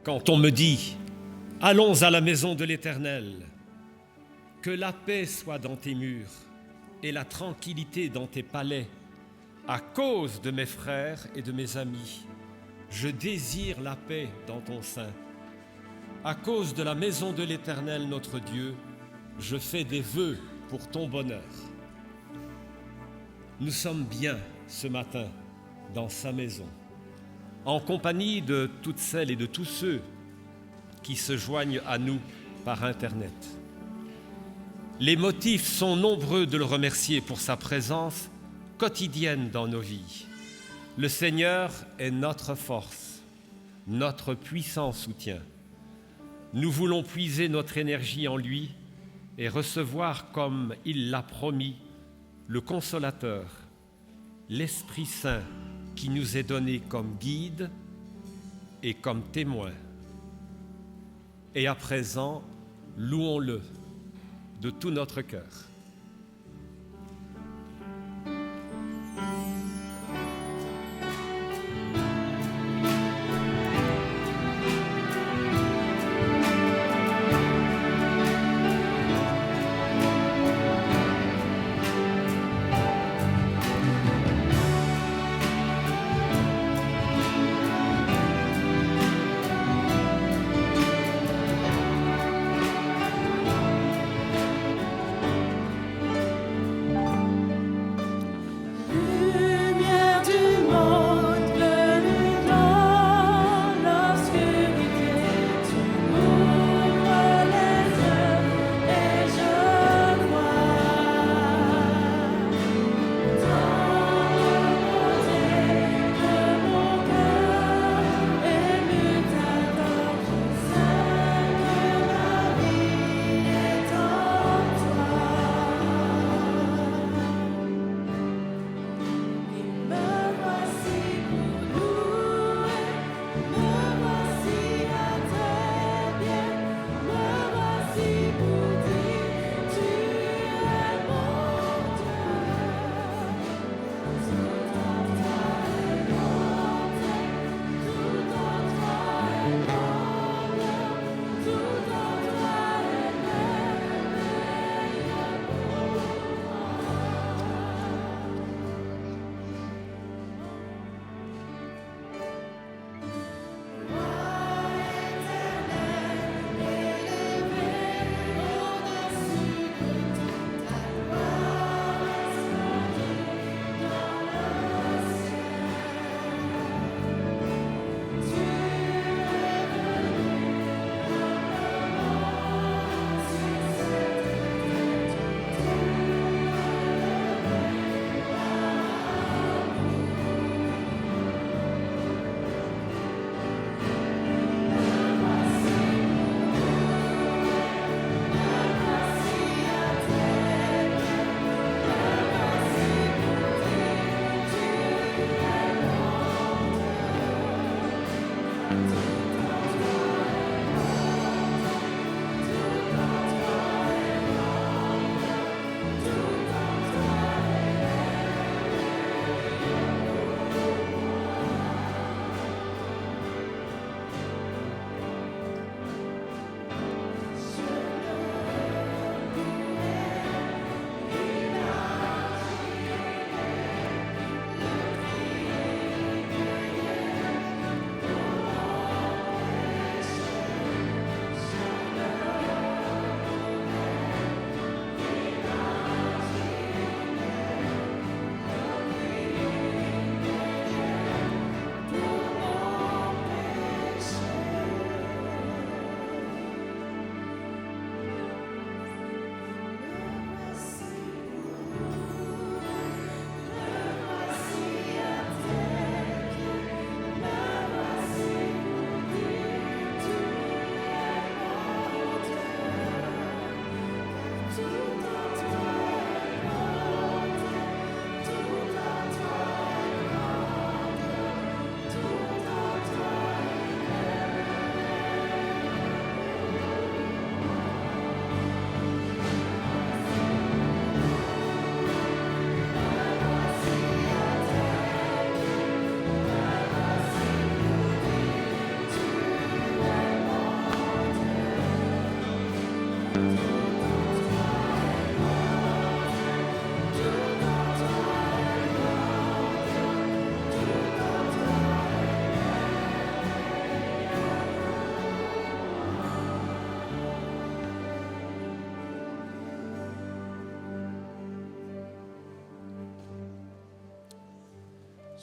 Quand on me dit « Allons à la maison de l'Éternel », que la paix soit dans tes murs et la tranquillité dans tes palais, à cause de mes frères et de mes amis, je désire la paix dans ton sein. À cause de la maison de l'Éternel notre Dieu, je fais des vœux pour ton bonheur. Nous sommes bien ce matin dans sa maison, en compagnie de toutes celles et de tous ceux qui se joignent à nous par Internet. Les motifs sont nombreux de le remercier pour sa présence quotidienne dans nos vies. Le Seigneur est notre force, notre puissant soutien. Nous voulons puiser notre énergie en lui et recevoir, comme il l'a promis, le Consolateur, l'Esprit Saint qui nous est donné comme guide et comme témoin. Et à présent, louons-le de tout notre cœur.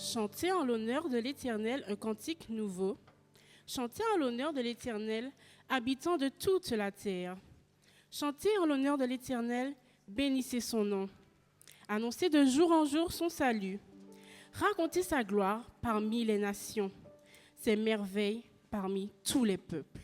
Chantez en l'honneur de l'Éternel un cantique nouveau. Chantez en l'honneur de l'Éternel, habitants de toute la terre. Chantez en l'honneur de l'Éternel, bénissez son nom. Annoncez de jour en jour son salut. Racontez sa gloire parmi les nations, ses merveilles parmi tous les peuples.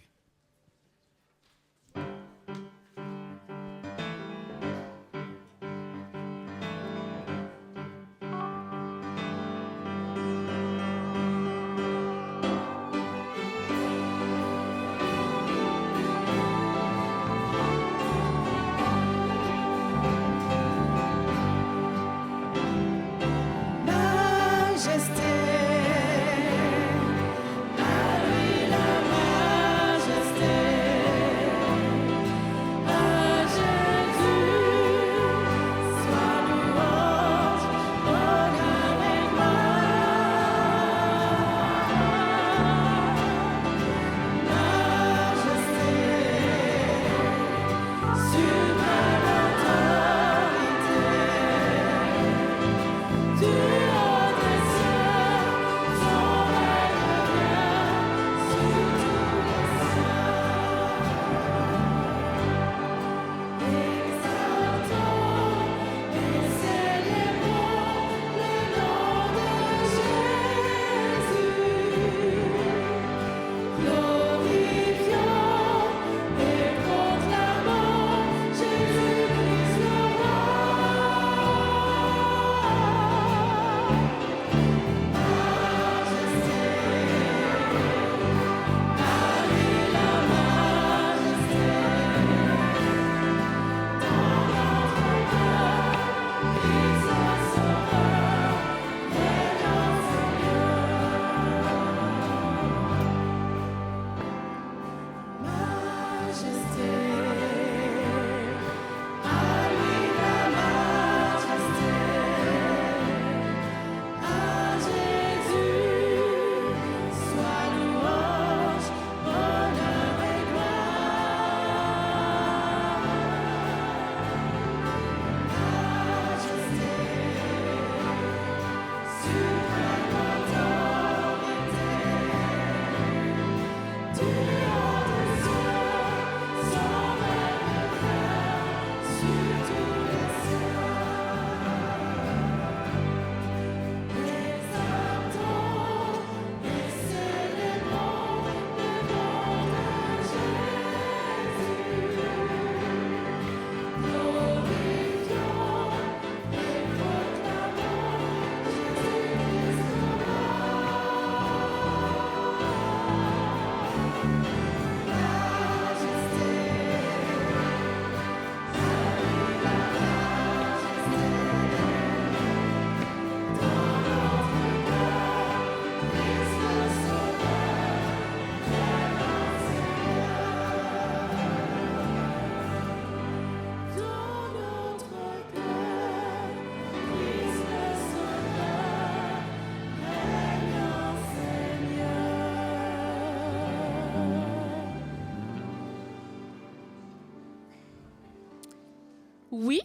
Oui,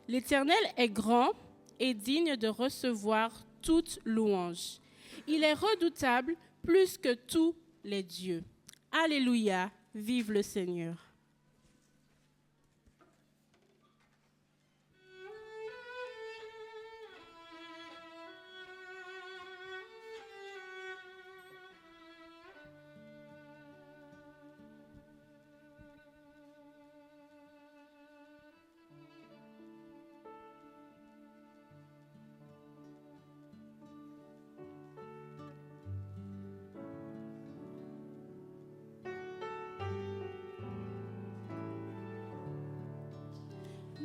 l'Éternel est grand et digne de recevoir toute louange. Il est redoutable plus que tous les dieux. Alléluia, vive le Seigneur.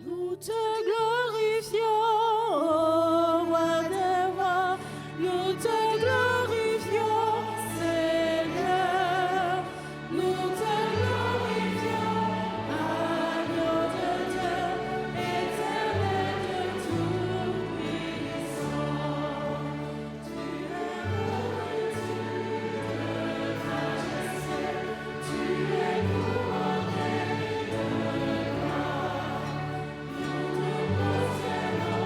Nous te glorifions, ô roi des rois, nous te glorifions, Seigneur, nous te glorifions, agneau de Dieu, éternel de tout-puissant. Tu es revêtu de majesté, tu es couronné de gloire. Nous te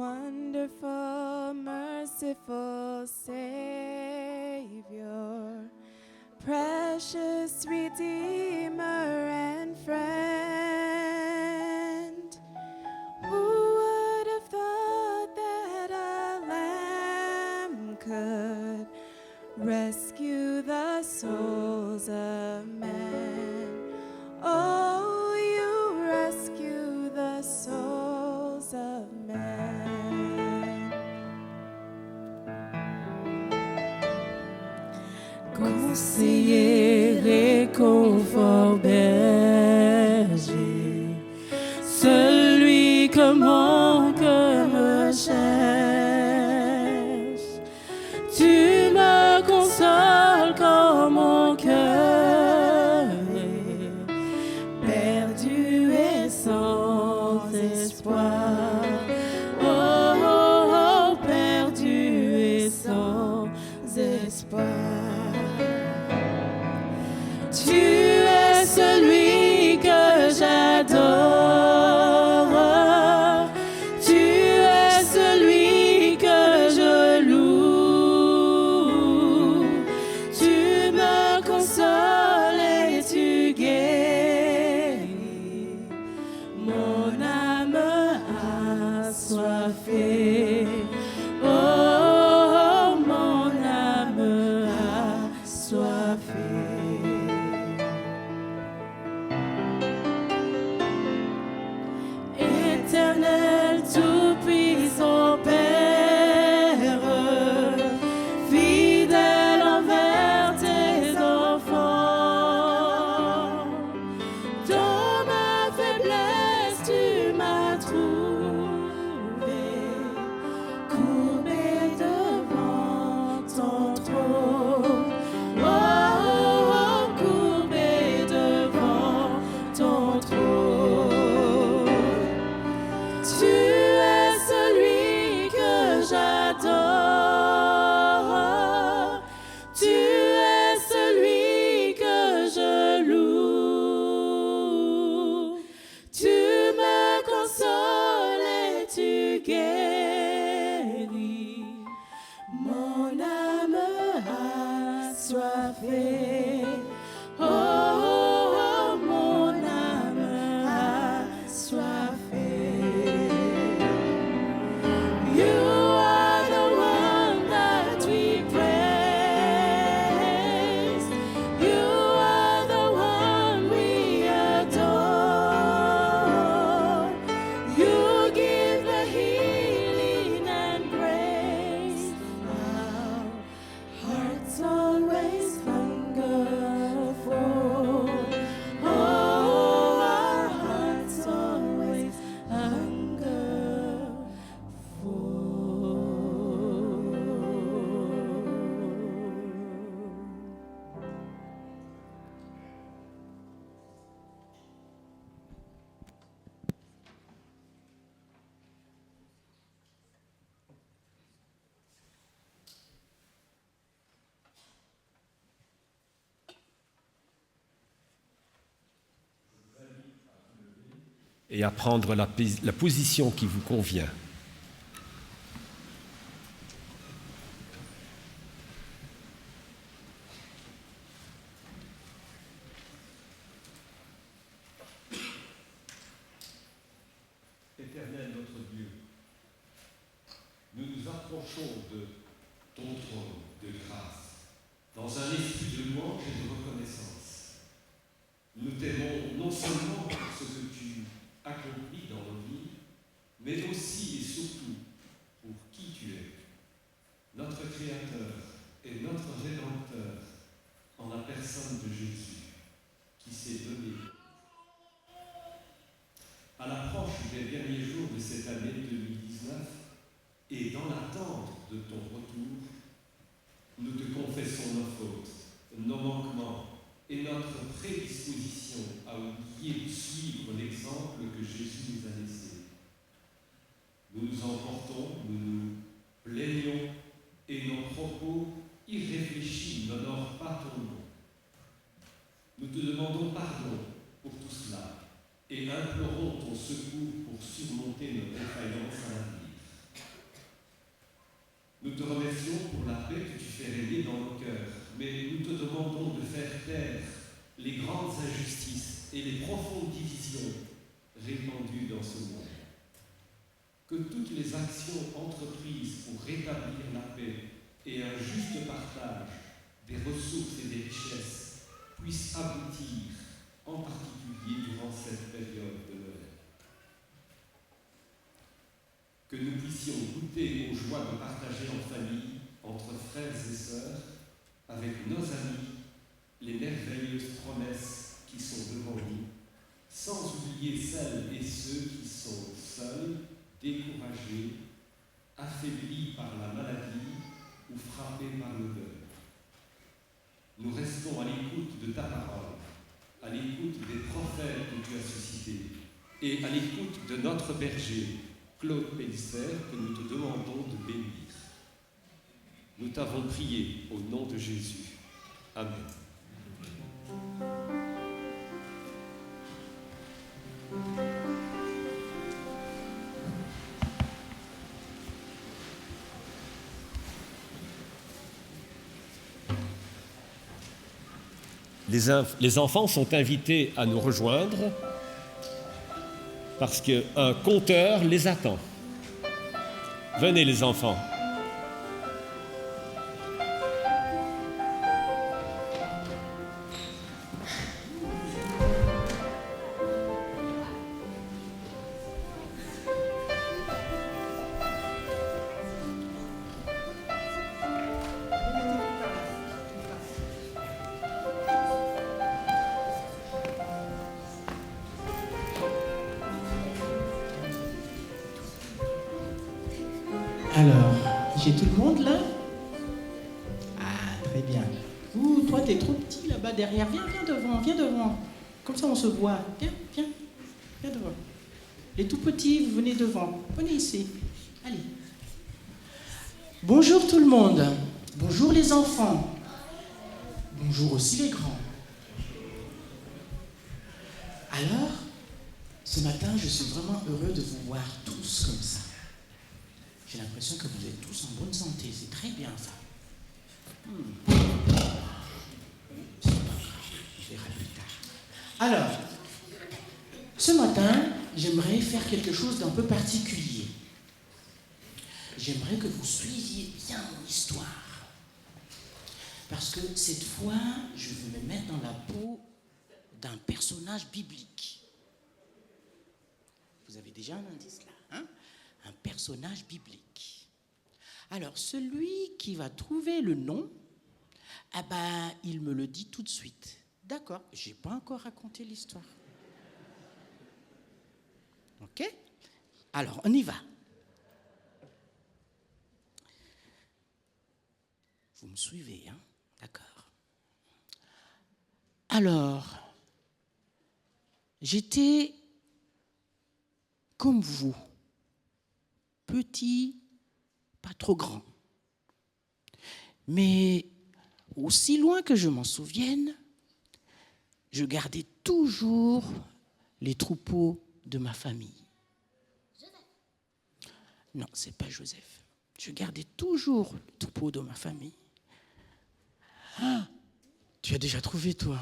Wonderful, merciful Savior, precious Redeemer and friend, who would have thought that a lamb could rescue the souls of men? Oh, you rescue the souls of men. Conseiller, réconfort, berger, celui que mon cœur me cherche, tu me consoles quand mon cœur est perdu et sans espoir. Oh, oh, oh, perdu et sans espoir. Tu es celui que j'adore, tu es celui que je loue, tu me consoles et tu guéris mon âme assoiffée. Oh, mon âme assoiffée. Éternel, tout-puissant Père, fidèle envers tes enfants, dans ma faiblesse tu m'as trouvé, courbé devant ton trône. Oh, oh, oh, courbé devant ton trône. Tu es celui que j'adore, tu es celui que je loue, tu me consoles et tu guéris mon âme assoiffée. Oh, oh, oh, mon âme assoiffée. You are the one that we praise. You are the one we adore. You give the healing and grace. Our hearts always hunger for. Oh, our hearts always hunger et à prendre la position qui vous convient. Éternel notre Dieu, nous nous approchons de ton trône de grâce dans un esprit de louange et de reconnaissance. Nous t'aimons non seulement pour ce que tu accomplis dans nos vies, mais aussi et surtout pour qui tu es, notre Créateur et notre Rédempteur, en la personne de Jésus, qui s'est donné. À l'approche des derniers jours de cette année 2019 et dans l'attente de ton retour, nous te confessons nos fautes, nos manquements et notre prédisposition à oublier de suivre l'exemple que Jésus nous a laissé. Nous nous emportons, nous nous plaignons et nos propos irréfléchis n'honorent pas ton nom. Nous te demandons pardon pour tout cela et implorons ton secours pour surmonter nos défaillances à l'avenir. Nous te remercions pour la paix que tu fais régner dans nos cœurs, mais nous te demandons de faire taire les grandes injustices et les profondes divisions répandues dans ce monde. Que toutes les actions entreprises pour rétablir la paix et un juste partage des ressources et des richesses puissent aboutir, en particulier durant cette période de Noël. Que nous puissions goûter aux joies de partager en famille, entre frères et sœurs, avec nos amis, les merveilleuses promesses qui sont devant nous, sans oublier celles et ceux qui sont seuls, découragés, affaiblis par la maladie ou frappés par le deuil. Nous restons à l'écoute de ta parole, à l'écoute des prophètes que tu as suscités et à l'écoute de notre berger, Claude Pélisser, que nous te demandons de bénir. Nous t'avons prié au nom de Jésus. Amen. Les enfants sont invités à nous rejoindre parce qu'un conteur les attend. Venez les enfants. Alors, j'ai tout le monde là? Ah, très bien. Ouh, toi, t'es trop petit là-bas derrière. Viens, viens devant, viens devant. Comme ça, on se voit. Viens, viens, viens devant. Les tout petits, vous venez devant. Venez ici. Allez. Bonjour tout le monde. Bonjour les enfants. Bonjour aussi les grands. Alors, ce matin, je suis vraiment heureux de vous voir tous comme ça. J'ai l'impression que vous êtes tous en bonne santé. C'est très bien, ça. C'est pas grave, on verra plus tard. Alors, ce matin, j'aimerais faire quelque chose d'un peu particulier. J'aimerais que vous suiviez bien mon histoire. Parce que cette fois, je vais me mettre dans la peau d'un personnage biblique. Vous avez déjà un indice là, hein? Un personnage biblique. Alors, celui qui va trouver le nom, ah ben, il me le dit tout de suite. D'accord, je n'ai pas encore raconté l'histoire. Ok? Alors, on y va. Vous me suivez, hein? D'accord. Alors, j'étais comme vous. Petit, pas trop grand. Mais aussi loin que je m'en souvienne, je gardais toujours les troupeaux de ma famille. Non, c'est pas Joseph. Je gardais toujours les troupeaux de ma famille. Ah, tu as déjà trouvé, toi?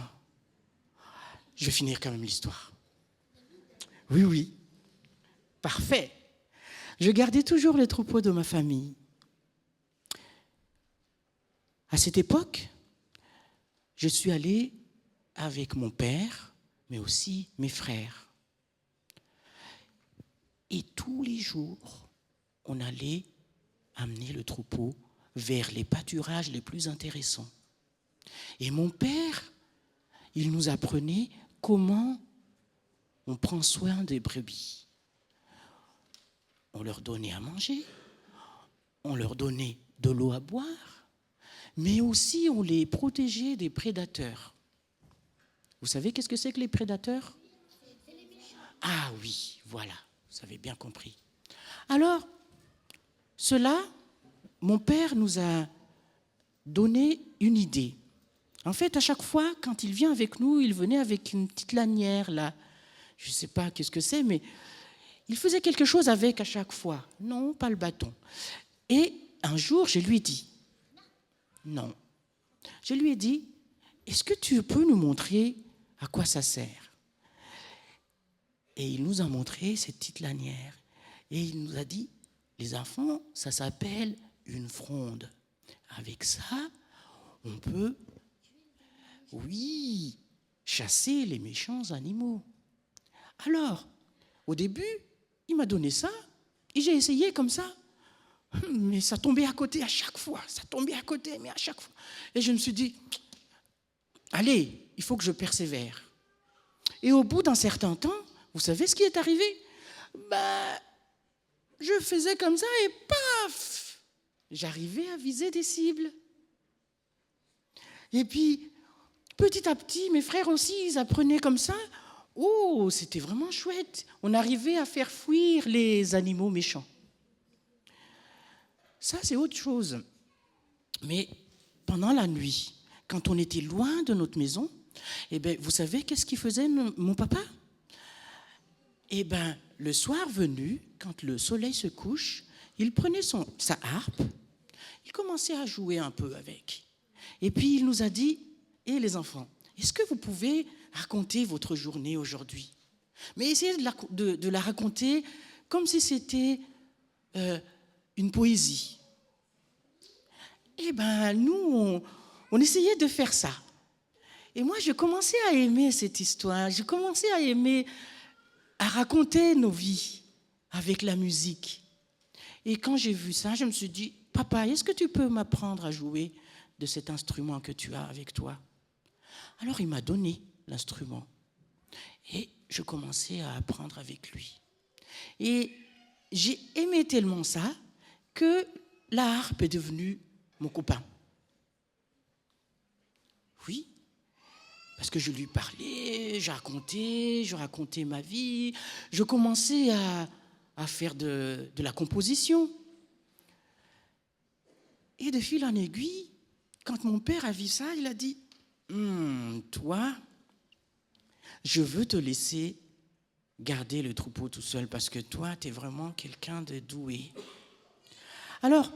Je vais finir quand même l'histoire. Oui, oui. Parfait. Je gardais toujours les troupeaux de ma famille. À cette époque, je suis allé avec mon père, mais aussi mes frères. Et tous les jours, on allait amener le troupeau vers les pâturages les plus intéressants. Et mon père, il nous apprenait comment on prend soin des brebis. On leur donnait à manger, on leur donnait de l'eau à boire, mais aussi on les protégeait des prédateurs. Vous savez qu'est-ce que c'est que les prédateurs? Ah oui, voilà, vous avez bien compris. Alors, cela, mon père nous a donné une idée. En fait, à chaque fois, quand il vient avec nous, il venait avec une petite lanière, là. Je ne sais pas qu'est-ce que c'est, mais il faisait quelque chose avec à chaque fois. Non, pas le bâton. Et un jour, je lui ai dit, non. Je lui ai dit, est-ce que tu peux nous montrer à quoi ça sert? Et il nous a montré cette petite lanière. Et il nous a dit, les enfants, ça s'appelle une fronde. Avec ça, on peut, oui, chasser les méchants animaux. Alors, au début, il m'a donné ça, et j'ai essayé comme ça. Mais ça tombait à côté à chaque fois. Ça tombait à côté, mais à chaque fois. Et je me suis dit, allez, il faut que je persévère. Et au bout d'un certain temps, vous savez ce qui est arrivé? Je faisais comme ça et paf, j'arrivais à viser des cibles. Et puis, petit à petit, mes frères aussi, ils apprenaient comme ça. Oh, c'était vraiment chouette. On arrivait à faire fuir les animaux méchants. Ça, c'est autre chose. Mais pendant la nuit, quand on était loin de notre maison, eh bien, vous savez qu'est-ce qu'il faisait mon papa? Eh bien, le soir venu, quand le soleil se couche, il prenait sa harpe, il commençait à jouer un peu avec. Et puis, il nous a dit, les enfants, est-ce que vous pouvez raconter votre journée aujourd'hui? Mais essayez de la raconter comme si c'était une poésie. Eh bien, nous, on essayait de faire ça. Et moi, je commençais à aimer cette histoire. Je commençais à aimer à raconter nos vies avec la musique. Et quand j'ai vu ça, je me suis dit, papa, est-ce que tu peux m'apprendre à jouer de cet instrument que tu as avec toi? Alors, il m'a donné l'instrument. Et je commençais à apprendre avec lui. Et j'ai aimé tellement ça que la harpe est devenue mon copain. Oui, parce que je lui parlais, je racontais ma vie, je commençais à faire de la composition. Et de fil en aiguille, quand mon père a vu ça, il a dit, toi, je veux te laisser garder le troupeau tout seul parce que toi, tu es vraiment quelqu'un de doué. Alors,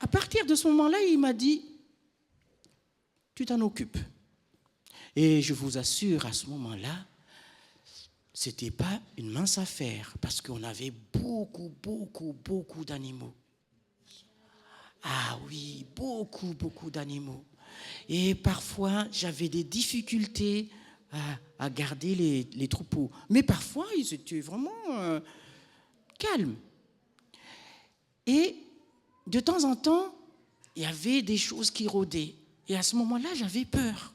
à partir de ce moment-là, il m'a dit, tu t'en occupes. Et je vous assure, à ce moment-là, ce n'était pas une mince affaire parce qu'on avait beaucoup d'animaux. Ah oui, beaucoup d'animaux. Et parfois, j'avais des difficultés à garder les troupeaux. Mais parfois, ils étaient vraiment calmes. Et de temps en temps, il y avait des choses qui rôdaient. Et à ce moment-là, j'avais peur.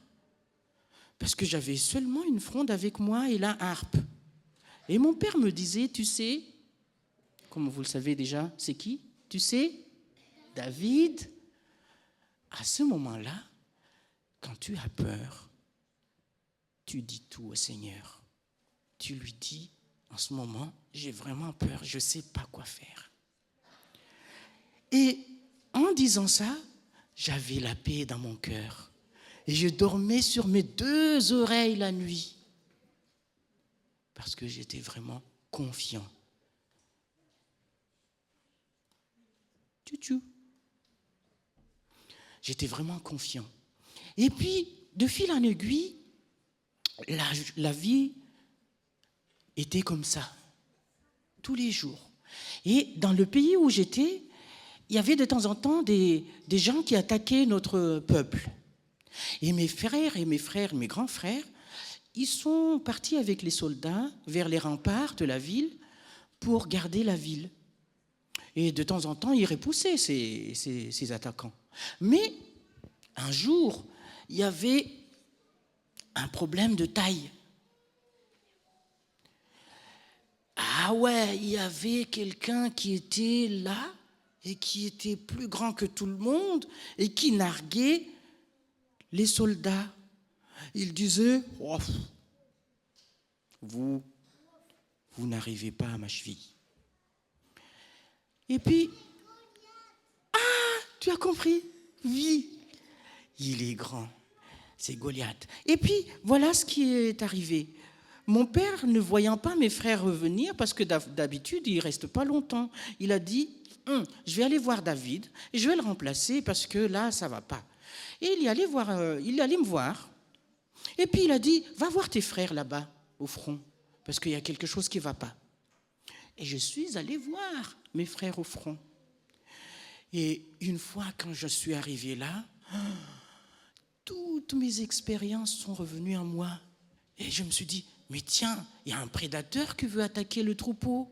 Parce que j'avais seulement une fronde avec moi et la harpe. Et mon père me disait, tu sais, comme vous le savez déjà, c'est qui? Tu sais, David, à ce moment-là, quand tu as peur, tu dis tout au Seigneur. Tu lui dis, en ce moment, j'ai vraiment peur, je ne sais pas quoi faire. Et en disant ça, j'avais la paix dans mon cœur. Et je dormais sur mes 2 oreilles la nuit. Parce que j'étais vraiment confiant. Tchou-tchou. J'étais vraiment confiant. Et puis, de fil en aiguille, la vie était comme ça, tous les jours. Et dans le pays où j'étais, il y avait de temps en temps des gens qui attaquaient notre peuple. Et mes grands frères, ils sont partis avec les soldats vers les remparts de la ville pour garder la ville. Et de temps en temps, ils repoussaient ces attaquants. Mais un jour, il y avait un problème de taille. Ah ouais, il y avait quelqu'un qui était là et qui était plus grand que tout le monde et qui narguait les soldats. Il disait, oh, vous n'arrivez pas à ma cheville. Et puis, tu as compris? Oui, il est grand, c'est Goliath. Et puis, voilà ce qui est arrivé. Mon père, ne voyant pas mes frères revenir, parce que d'habitude, il ne reste pas longtemps, il a dit, je vais aller voir David et je vais le remplacer parce que là, ça ne va pas. Et il allait me voir. Et puis il a dit, va voir tes frères là-bas, au front, parce qu'il y a quelque chose qui ne va pas. Et je suis allé voir mes frères au front. Et une fois, quand je suis arrivé là, toutes mes expériences sont revenues en moi. Et je me suis dit, mais tiens, il y a un prédateur qui veut attaquer le troupeau.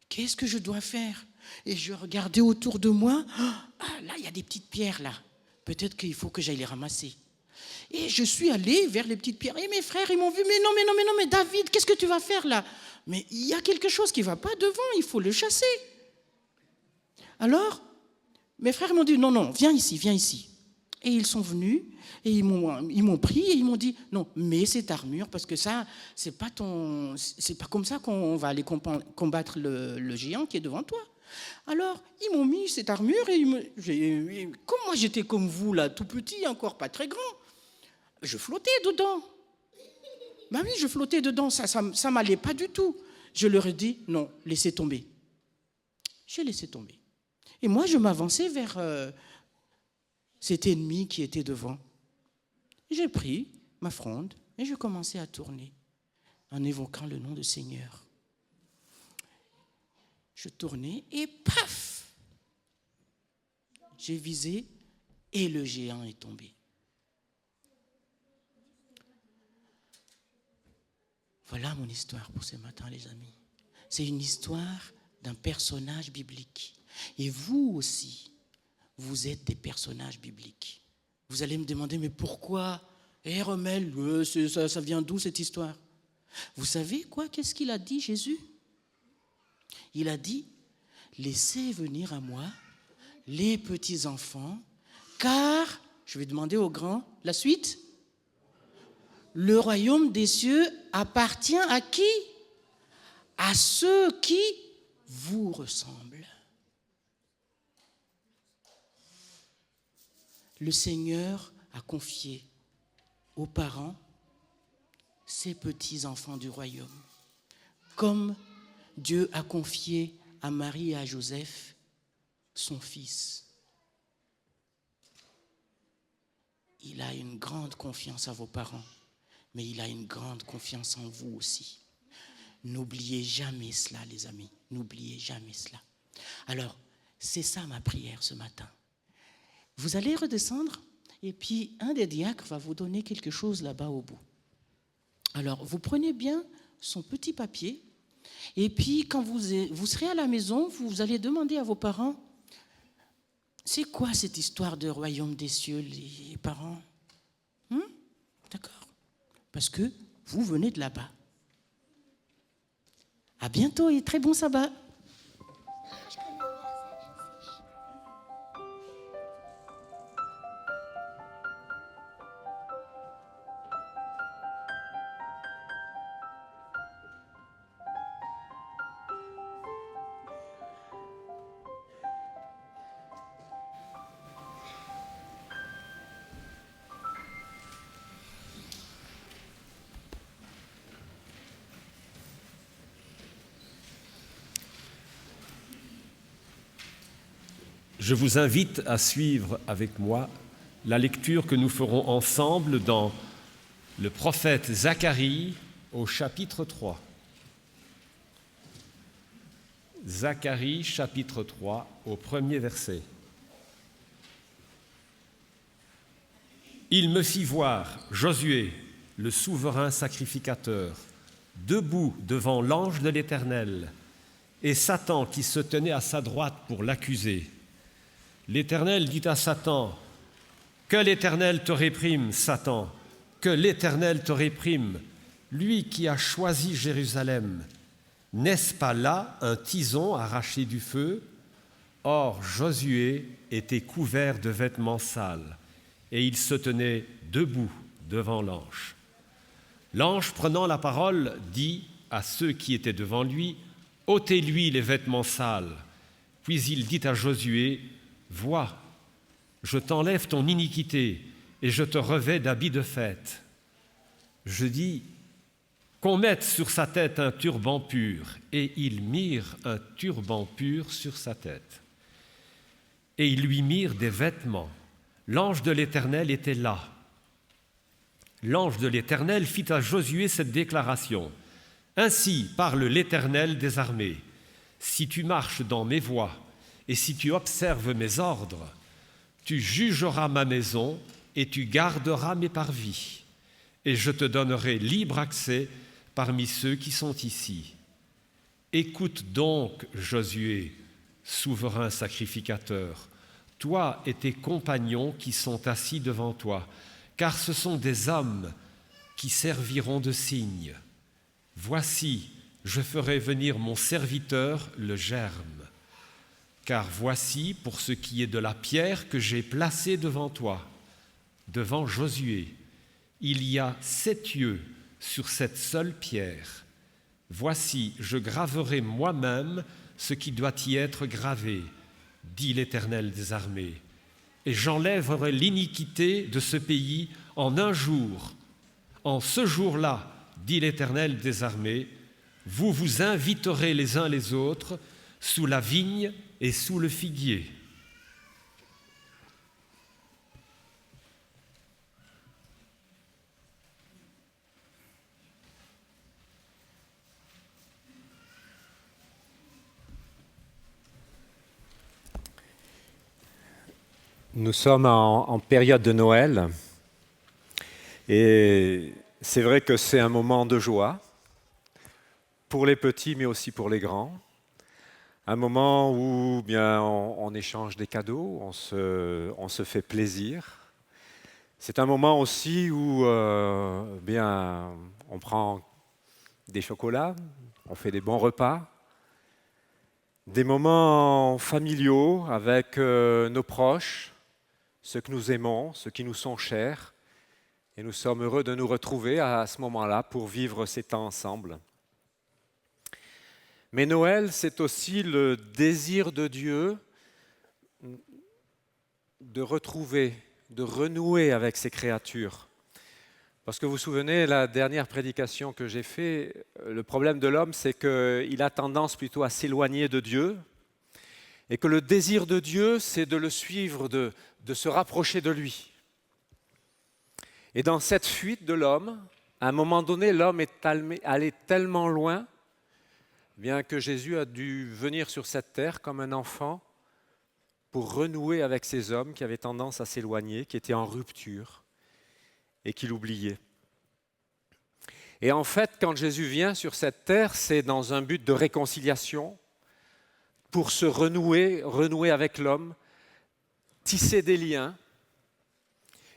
Qu'est-ce que je dois faire? Et je regardais autour de moi. Ah, là, il y a des petites pierres là. Peut-être qu'il faut que j'aille les ramasser. Et je suis allé vers les petites pierres. Et mes frères, ils m'ont vu. Mais David, qu'est-ce que tu vas faire là? Mais il y a quelque chose qui ne va pas devant. Il faut le chasser. Alors, mes frères m'ont dit, non, viens ici. Et ils sont venus. Et ils m'ont pris et ils m'ont dit, non, mets cette armure parce que ça, c'est pas comme ça qu'on va aller combattre le géant qui est devant toi. Alors, ils m'ont mis cette armure et comme moi j'étais comme vous là, tout petit, encore pas très grand, je flottais dedans. Ben oui, je flottais dedans, ça m'allait pas du tout. Je leur ai dit, non, laissez tomber. J'ai laissé tomber. Et moi, je m'avançais vers cet ennemi qui était devant. J'ai pris ma fronde et je commençais à tourner en évoquant le nom du Seigneur. Je tournais et paf! J'ai visé et le géant est tombé. Voilà mon histoire pour ce matin, les amis. C'est une histoire d'un personnage biblique. Et vous aussi, vous êtes des personnages bibliques. Vous allez me demander, mais pourquoi? Rommel, ça vient d'où cette histoire? Vous savez quoi? Qu'est-ce qu'il a dit, Jésus? Il a dit, laissez venir à moi les petits enfants, car, je vais demander aux grands, la suite, le royaume des cieux appartient à qui? À ceux qui vous ressemblent. Le Seigneur a confié aux parents ces petits enfants du royaume, comme Dieu a confié à Marie et à Joseph son fils. Il a une grande confiance à vos parents, mais il a une grande confiance en vous aussi. N'oubliez jamais cela, les amis. N'oubliez jamais cela. Alors, c'est ça ma prière ce matin. Vous allez redescendre et puis un des diacres va vous donner quelque chose là-bas au bout. Alors, vous prenez bien son petit papier et puis quand vous serez à la maison, vous allez demander à vos parents, c'est quoi cette histoire de royaume des cieux, les parents? D'accord. Parce que vous venez de là-bas. À bientôt et très bon sabbat. Je vous invite à suivre avec moi la lecture que nous ferons ensemble dans le prophète Zacharie au chapitre 3. Zacharie, chapitre 3, au premier verset. Il me fit voir Josué, le souverain sacrificateur, debout devant l'ange de l'Éternel, et Satan qui se tenait à sa droite pour l'accuser. L'Éternel dit à Satan, « Que l'Éternel te réprime, Satan, que l'Éternel te réprime, lui qui a choisi Jérusalem. N'est-ce pas là un tison arraché du feu? » Or, Josué était couvert de vêtements sales, et il se tenait debout devant l'ange. L'ange, prenant la parole, dit à ceux qui étaient devant lui, « Ôtez-lui les vêtements sales. » Puis il dit à Josué, « Vois, je t'enlève ton iniquité et je te revêts d'habits de fête. » Je dis, qu'on mette sur sa tête un turban pur. Et ils mirent un turban pur sur sa tête. Et ils lui mirent des vêtements. L'ange de l'Éternel était là. L'ange de l'Éternel fit à Josué cette déclaration. Ainsi parle l'Éternel des armées. Si tu marches dans mes voies et si tu observes mes ordres, tu jugeras ma maison et tu garderas mes parvis. Et je te donnerai libre accès parmi ceux qui sont ici. Écoute donc, Josué, souverain sacrificateur, toi et tes compagnons qui sont assis devant toi, car ce sont des hommes qui serviront de signe. Voici, je ferai venir mon serviteur, le germe. Car voici, pour ce qui est de la pierre que j'ai placée devant toi, devant Josué, il y a 7 yeux sur cette seule pierre. Voici, je graverai moi-même ce qui doit y être gravé, dit l'Éternel des armées, et j'enlèverai l'iniquité de ce pays en un jour. En ce jour-là, dit l'Éternel des armées, vous vous inviterez les uns les autres sous la vigne et sous le figuier. Nous sommes en période de Noël et c'est vrai que c'est un moment de joie pour les petits mais aussi pour les grands. Un moment où bien, on échange des cadeaux, on se fait plaisir. C'est un moment aussi où bien, on prend des chocolats, on fait des bons repas. Des moments familiaux avec nos proches, ceux que nous aimons, ceux qui nous sont chers. Et nous sommes heureux de nous retrouver à ce moment-là pour vivre ces temps ensemble. Mais Noël, c'est aussi le désir de Dieu de retrouver, de renouer avec ses créatures. Parce que vous vous souvenez, la dernière prédication que j'ai faite, le problème de l'homme, c'est qu'il a tendance plutôt à s'éloigner de Dieu et que le désir de Dieu, c'est de le suivre, de se rapprocher de lui. Et dans cette fuite de l'homme, à un moment donné, l'homme est allé tellement loin, bien que Jésus a dû venir sur cette terre comme un enfant pour renouer avec ces hommes qui avaient tendance à s'éloigner, qui étaient en rupture et qui l'oubliaient. Et en fait, quand Jésus vient sur cette terre, c'est dans un but de réconciliation, pour se renouer avec l'homme, tisser des liens.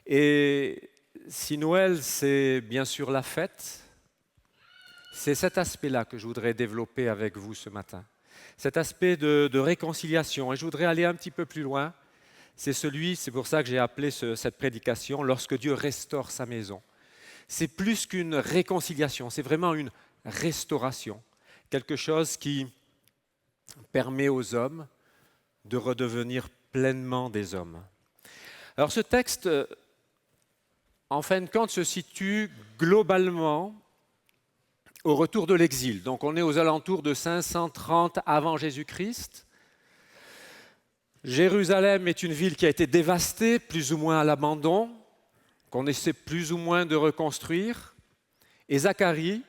Et si Noël, c'est bien sûr la fête, c'est cet aspect-là que je voudrais développer avec vous ce matin. Cet aspect de réconciliation. Et je voudrais aller un petit peu plus loin. C'est pour ça que j'ai appelé cette prédication « Lorsque Dieu restaure sa maison ». C'est plus qu'une réconciliation, c'est vraiment une restauration. Quelque chose qui permet aux hommes de redevenir pleinement des hommes. Alors ce texte, en fin de compte, se situe globalement au retour de l'exil. Donc on est aux alentours de 530 avant Jésus-Christ. Jérusalem est une ville qui a été dévastée, plus ou moins à l'abandon, qu'on essaie plus ou moins de reconstruire. Et Zacharie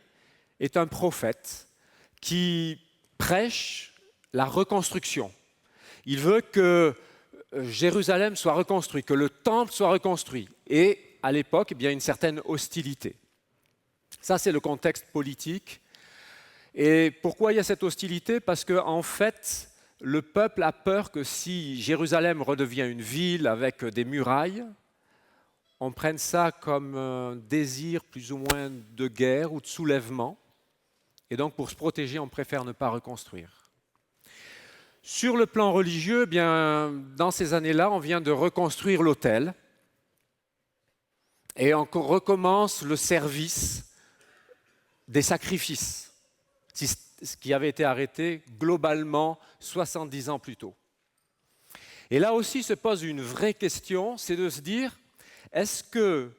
est un prophète qui prêche la reconstruction. Il veut que Jérusalem soit reconstruit, que le temple soit reconstruit. Et à l'époque, il y a une certaine hostilité. Ça, c'est le contexte politique. Et pourquoi il y a cette hostilité? Parce qu'en fait, le peuple a peur que si Jérusalem redevient une ville avec des murailles, on prenne ça comme un désir plus ou moins de guerre ou de soulèvement. Et donc, pour se protéger, on préfère ne pas reconstruire. Sur le plan religieux, bien, dans ces années-là, on vient de reconstruire l'autel. Et on recommence le service des sacrifices, ce qui avait été arrêté globalement 70 ans plus tôt. Et là aussi se pose une vraie question, c'est de se dire, est-ce que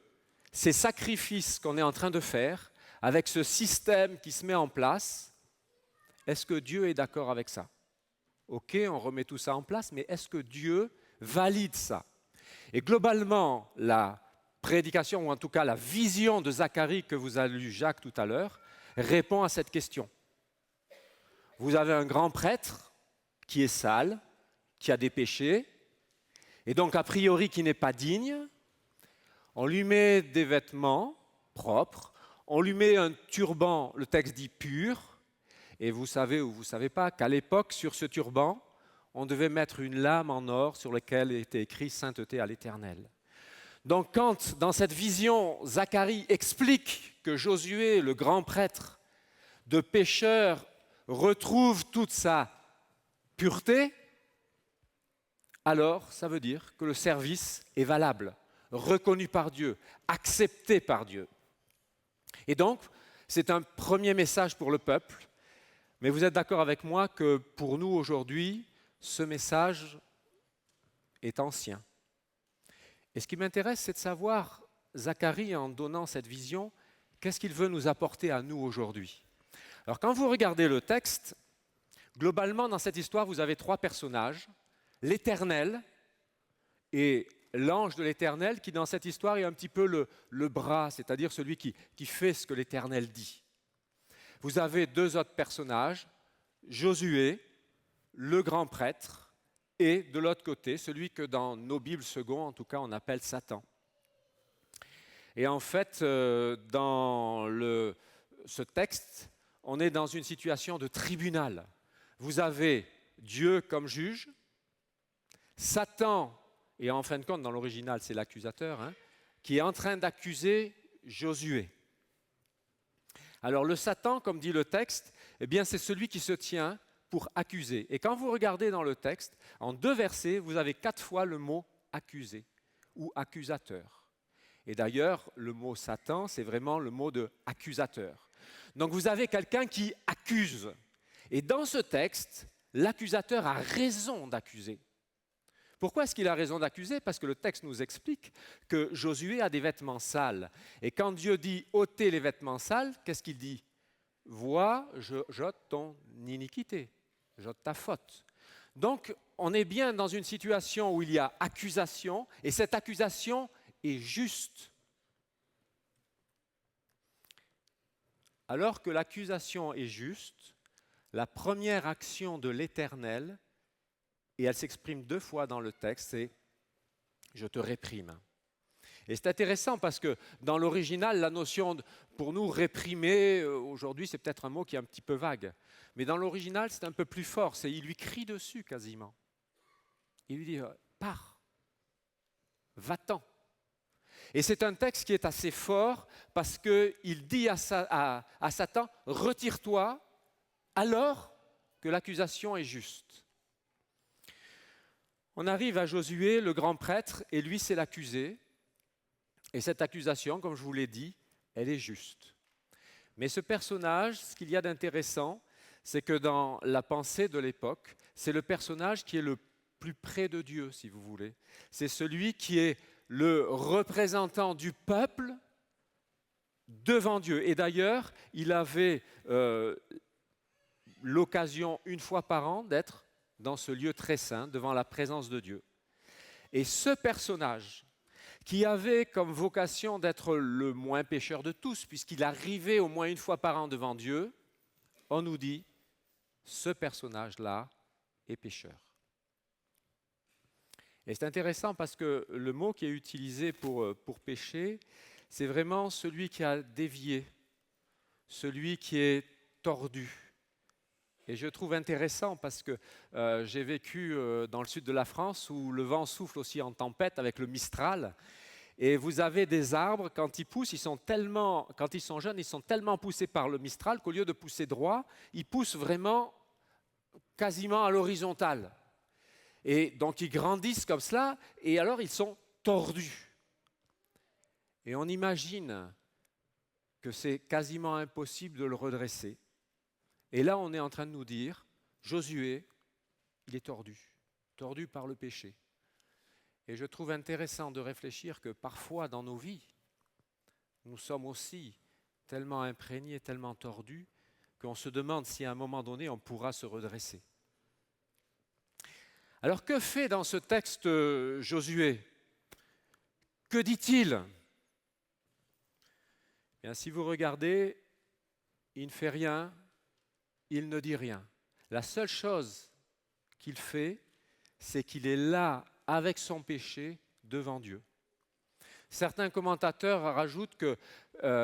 ces sacrifices qu'on est en train de faire avec ce système qui se met en place, est-ce que Dieu est d'accord avec ça? Ok, on remet tout ça en place, mais est-ce que Dieu valide ça? Et globalement, la prédication, ou en tout cas la vision de Zacharie que vous a lu Jacques tout à l'heure, répond à cette question. Vous avez un grand prêtre qui est sale, qui a des péchés, et donc a priori qui n'est pas digne. On lui met des vêtements propres, on lui met un turban, le texte dit pur, et vous savez ou vous ne savez pas qu'à l'époque, sur ce turban, on devait mettre une lame en or sur laquelle était écrit « Sainteté à l'Éternel ». Donc quand, dans cette vision, Zacharie explique que Josué, le grand prêtre de pécheurs, retrouve toute sa pureté, alors ça veut dire que le service est valable, reconnu par Dieu, accepté par Dieu. Et donc, c'est un premier message pour le peuple, mais vous êtes d'accord avec moi que pour nous aujourd'hui, ce message est ancien. Et ce qui m'intéresse, c'est de savoir, Zacharie, en donnant cette vision, qu'est-ce qu'il veut nous apporter à nous aujourd'hui. Alors quand vous regardez le texte, globalement dans cette histoire, vous avez trois personnages, l'Éternel et l'ange de l'Éternel, qui dans cette histoire est un petit peu le bras, c'est-à-dire celui qui fait ce que l'Éternel dit. Vous avez deux autres personnages, Josué, le grand prêtre, et de l'autre côté, celui que dans nos Bibles secondes, en tout cas, on appelle Satan. Et en fait, dans ce texte, on est dans une situation de tribunal. Vous avez Dieu comme juge, Satan, et en fin de compte, dans l'original, c'est l'accusateur, qui est en train d'accuser Josué. Alors le Satan, comme dit le texte, eh bien, c'est celui qui se tient pour accuser. Et quand vous regardez dans le texte, en 2 versets, vous avez 4 fois le mot accusé ou accusateur. Et d'ailleurs, le mot Satan, c'est vraiment le mot de accusateur. Donc vous avez quelqu'un qui accuse. Et dans ce texte, l'accusateur a raison d'accuser. Pourquoi est-ce qu'il a raison d'accuser? Parce que le texte nous explique que Josué a des vêtements sales. Et quand Dieu dit « ôtez les vêtements sales », qu'est-ce qu'il dit? « Vois, je j'ôte ton iniquité, j'ôte ta faute ». Donc, on est bien dans une situation où il y a accusation, et cette accusation est juste. Alors que l'accusation est juste, la première action de l'Éternel, et elle s'exprime 2 fois dans le texte, c'est « je te réprime ». Et c'est intéressant parce que dans l'original, la notion de, pour nous, réprimer, aujourd'hui, c'est peut-être un mot qui est un petit peu vague. Mais dans l'original, c'est un peu plus fort. Il lui crie dessus quasiment. Il lui dit « pars, va-t'en ». Et c'est un texte qui est assez fort parce qu'il dit à Satan « retire-toi alors que l'accusation est juste ». On arrive à Josué, le grand prêtre, et lui, c'est l'accusé. Et cette accusation, comme je vous l'ai dit, elle est juste. Mais ce personnage, ce qu'il y a d'intéressant, c'est que dans la pensée de l'époque, c'est le personnage qui est le plus près de Dieu, si vous voulez. C'est celui qui est le représentant du peuple devant Dieu. Et d'ailleurs, il avait l'occasion, 1 fois par an, d'être dans ce lieu très saint, devant la présence de Dieu. Et ce personnage, qui avait comme vocation d'être le moins pécheur de tous, puisqu'il arrivait au moins 1 fois par an devant Dieu, on nous dit, ce personnage-là est pécheur. Et c'est intéressant parce que le mot qui est utilisé pour pécher, c'est vraiment celui qui a dévié, celui qui est tordu. Et je trouve intéressant parce que j'ai vécu dans le sud de la France où le vent souffle aussi en tempête avec le Mistral. Et vous avez des arbres, quand ils poussent, quand ils sont jeunes, ils sont tellement poussés par le Mistral qu'au lieu de pousser droit, ils poussent vraiment quasiment à l'horizontale. Et donc ils grandissent comme cela, et alors ils sont tordus. Et on imagine que c'est quasiment impossible de le redresser. Et là, on est en train de nous dire, Josué, il est tordu par le péché. Et je trouve intéressant de réfléchir que parfois dans nos vies, nous sommes aussi tellement imprégné, tellement tordu, qu'on se demande si à un moment donné on pourra se redresser. Alors que fait dans ce texte Josué? Que dit-il? Bien, si vous regardez, il ne fait rien, il ne dit rien. La seule chose qu'il fait, c'est qu'il est là avec son péché devant Dieu. Certains commentateurs rajoutent que,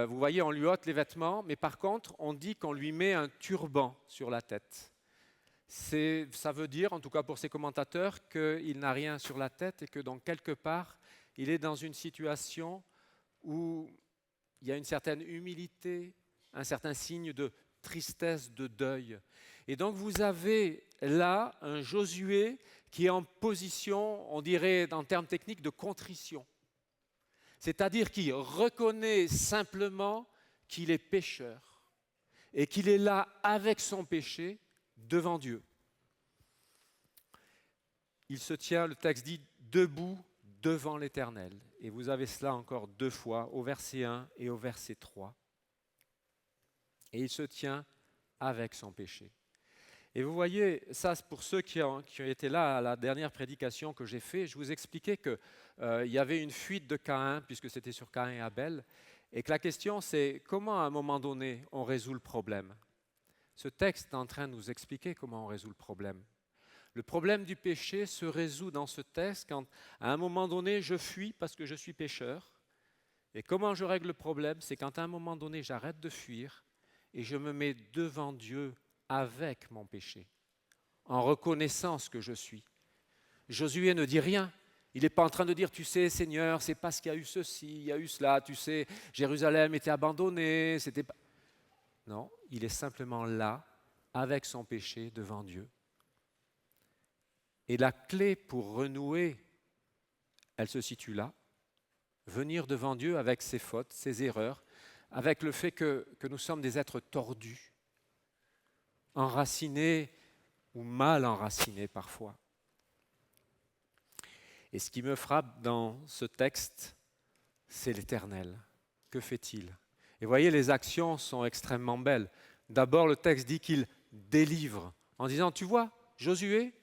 vous voyez, on lui ôte les vêtements, mais par contre, on dit qu'on lui met un turban sur la tête. Ça veut dire, en tout cas pour ces commentateurs, qu'il n'a rien sur la tête et que donc quelque part, il est dans une situation où il y a une certaine humilité, un certain signe de tristesse, de deuil. Et donc vous avez là un Josué qui est en position, on dirait en termes techniques, de contrition. C'est-à-dire qu'il reconnaît simplement qu'il est pécheur et qu'il est là avec son péché devant Dieu. Il se tient, le texte dit, debout devant l'Éternel. Et vous avez cela encore 2 fois, au verset 1 et au verset 3. Et il se tient avec son péché. Et vous voyez, ça pour ceux qui ont été là à la dernière prédication que j'ai faite, je vous expliquais qu'il y avait une fuite de Caïn, puisque c'était sur Caïn et Abel, et que la question c'est comment à un moment donné on résout le problème. Ce texte est en train de nous expliquer comment on résout le problème. Le problème du péché se résout dans ce texte quand à un moment donné je fuis parce que je suis pécheur. Et comment je règle le problème? C'est quand à un moment donné j'arrête de fuir et je me mets devant Dieu avec mon péché, en reconnaissant ce que je suis. Josué ne dit rien. Il n'est pas en train de dire, tu sais, Seigneur, c'est parce qu'il y a eu ceci, il y a eu cela, tu sais, Jérusalem était abandonnée, c'était pas... Non, il est simplement là, avec son péché, devant Dieu. Et la clé pour renouer, elle se situe là. Venir devant Dieu avec ses fautes, ses erreurs, avec le fait que nous sommes des êtres tordus, enracinés ou mal enracinés parfois. Et ce qui me frappe dans ce texte, c'est l'Éternel. Que fait-il? Et voyez, les actions sont extrêmement belles. D'abord, le texte dit qu'il délivre, en disant, tu vois, Josué,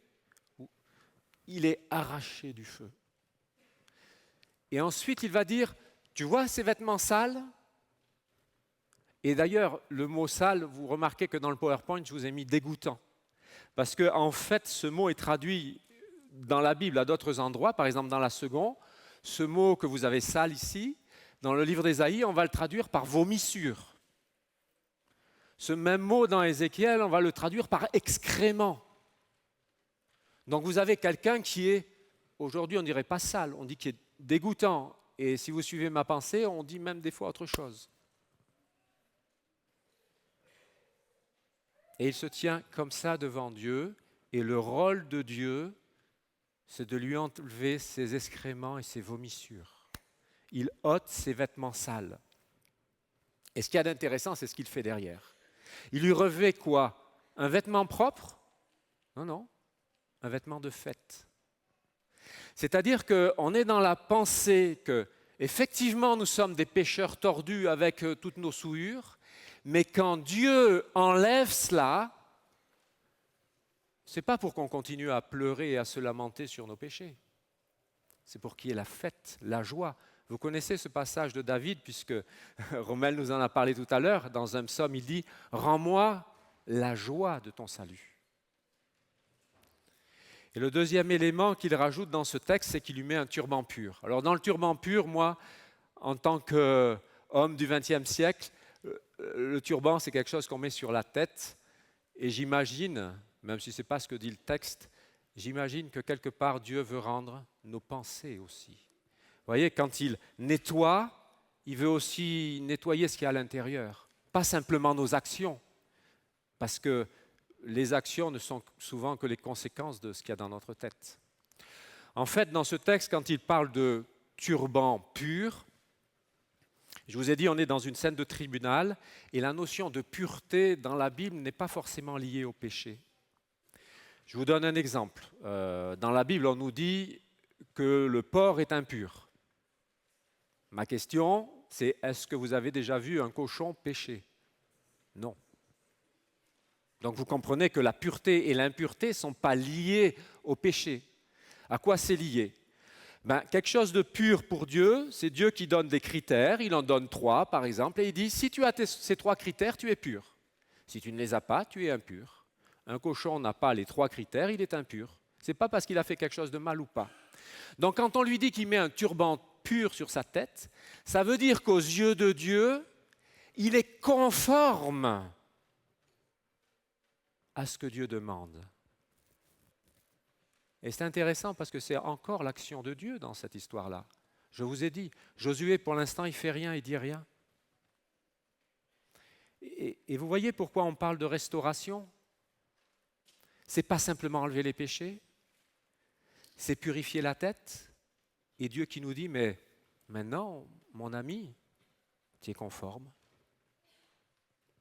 il est arraché du feu. Et ensuite, il va dire, tu vois ces vêtements sales? Et d'ailleurs, le mot sale, vous remarquez que dans le PowerPoint, je vous ai mis dégoûtant. Parce qu'en fait, ce mot est traduit dans la Bible à d'autres endroits, par exemple dans la Seconde. Ce mot que vous avez sale ici, dans le livre d'Ésaïe, on va le traduire par vomissure. Ce même mot dans Ézéchiel, on va le traduire par excrément. Donc vous avez quelqu'un qui est, aujourd'hui on ne dirait pas sale, on dit qu'il est dégoûtant. Et si vous suivez ma pensée, on dit même des fois autre chose. Et il se tient comme ça devant Dieu, et le rôle de Dieu, c'est de lui enlever ses excréments et ses vomissures. Il ôte ses vêtements sales. Et ce qu'il y a d'intéressant, c'est ce qu'il fait derrière. Il lui revêt quoi? Un vêtement propre? Non, non, un vêtement de fête. C'est-à-dire qu'on est dans la pensée que, effectivement, nous sommes des pécheurs tordus avec toutes nos souillures, mais quand Dieu enlève cela, ce n'est pas pour qu'on continue à pleurer et à se lamenter sur nos péchés. C'est pour qu'il y ait la fête, la joie. Vous connaissez ce passage de David, puisque Rommel nous en a parlé tout à l'heure. Dans un psaume, il dit « Rends-moi la joie de ton salut ». Et le deuxième élément qu'il rajoute dans ce texte, c'est qu'il lui met un turban pur. Alors dans le turban pur, moi, en tant qu'homme du XXe siècle, le turban, c'est quelque chose qu'on met sur la tête. Et j'imagine, même si ce n'est pas ce que dit le texte, j'imagine que quelque part, Dieu veut rendre nos pensées aussi. Vous voyez, quand il nettoie, il veut aussi nettoyer ce qu'il y a à l'intérieur. Pas simplement nos actions, parce que les actions ne sont souvent que les conséquences de ce qu'il y a dans notre tête. En fait, dans ce texte, quand il parle de turban pur, je vous ai dit, on est dans une scène de tribunal, et la notion de pureté dans la Bible n'est pas forcément liée au péché. Je vous donne un exemple. Dans la Bible, on nous dit que le porc est impur. Ma question, c'est est-ce que vous avez déjà vu un cochon pécher? Non. Donc vous comprenez que la pureté et l'impureté ne sont pas liées au péché. À quoi c'est lié? Quelque chose de pur pour Dieu, c'est Dieu qui donne des critères, il en donne 3 par exemple, et il dit si tu as ces 3 critères, tu es pur. Si tu ne les as pas, tu es impur. Un cochon n'a pas les 3 critères, il est impur. Ce n'est pas parce qu'il a fait quelque chose de mal ou pas. Donc quand on lui dit qu'il met un turban pur sur sa tête, ça veut dire qu'aux yeux de Dieu, il est conforme à ce que Dieu demande. Et c'est intéressant parce que c'est encore l'action de Dieu dans cette histoire-là. Je vous ai dit, Josué, pour l'instant, il ne fait rien, il ne dit rien. Et vous voyez pourquoi on parle de restauration? Ce n'est pas simplement enlever les péchés, c'est purifier la tête. Et Dieu qui nous dit, mais maintenant, mon ami, tu es conforme,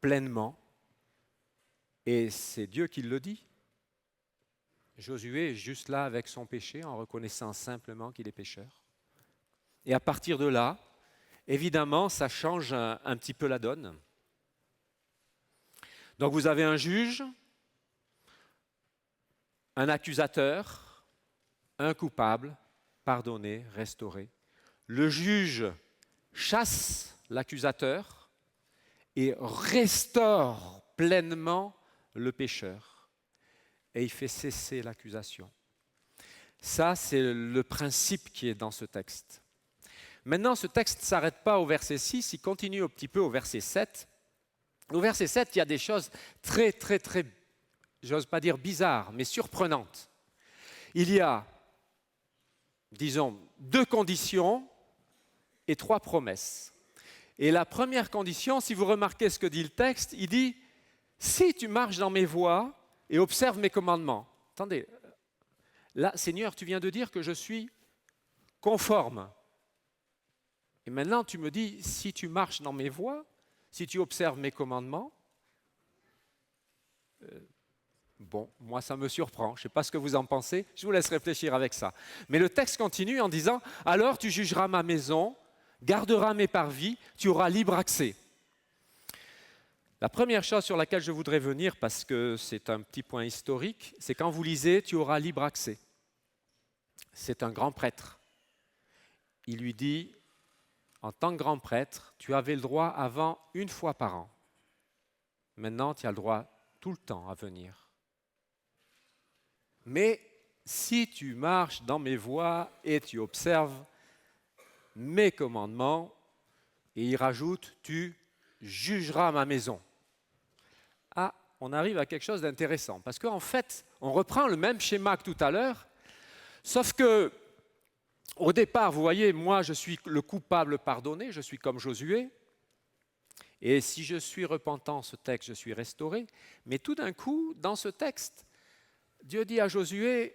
pleinement. Et c'est Dieu qui le dit. Josué est juste là avec son péché en reconnaissant simplement qu'il est pécheur. Et à partir de là, évidemment, ça change un petit peu la donne. Donc vous avez un juge, un accusateur, un coupable, pardonné, restauré. Le juge chasse l'accusateur et restaure pleinement le pécheur. Et il fait cesser l'accusation. Ça, c'est le principe qui est dans ce texte. Maintenant, ce texte ne s'arrête pas au verset 6, il continue un petit peu au verset 7. Au verset 7, il y a des choses très, j'ose pas dire bizarres, mais surprenantes. Il y a, disons, 2 conditions et 3 promesses. Et la première condition, si vous remarquez ce que dit le texte, il dit « Si tu marches dans mes voies, et observe mes commandements. » Attendez, là, Seigneur, tu viens de dire que je suis conforme. Et maintenant, tu me dis, si tu marches dans mes voies, si tu observes mes commandements, bon, moi, ça me surprend. Je ne sais pas ce que vous en pensez. Je vous laisse réfléchir avec ça. Mais le texte continue en disant, alors tu jugeras ma maison, garderas mes parvis, tu auras libre accès. La première chose sur laquelle je voudrais venir, parce que c'est un petit point historique, c'est quand vous lisez, tu auras libre accès. C'est un grand prêtre. Il lui dit, en tant que grand prêtre, tu avais le droit avant 1 fois par an. Maintenant, tu as le droit tout le temps à venir. Mais si tu marches dans mes voies et tu observes mes commandements, et il rajoute, tu jugeras ma maison. Ah, on arrive à quelque chose d'intéressant, parce qu'en fait, on reprend le même schéma que tout à l'heure, sauf que, au départ, vous voyez, moi, je suis le coupable pardonné, je suis comme Josué, et si je suis repentant, ce texte, je suis restauré, mais tout d'un coup, dans ce texte, Dieu dit à Josué,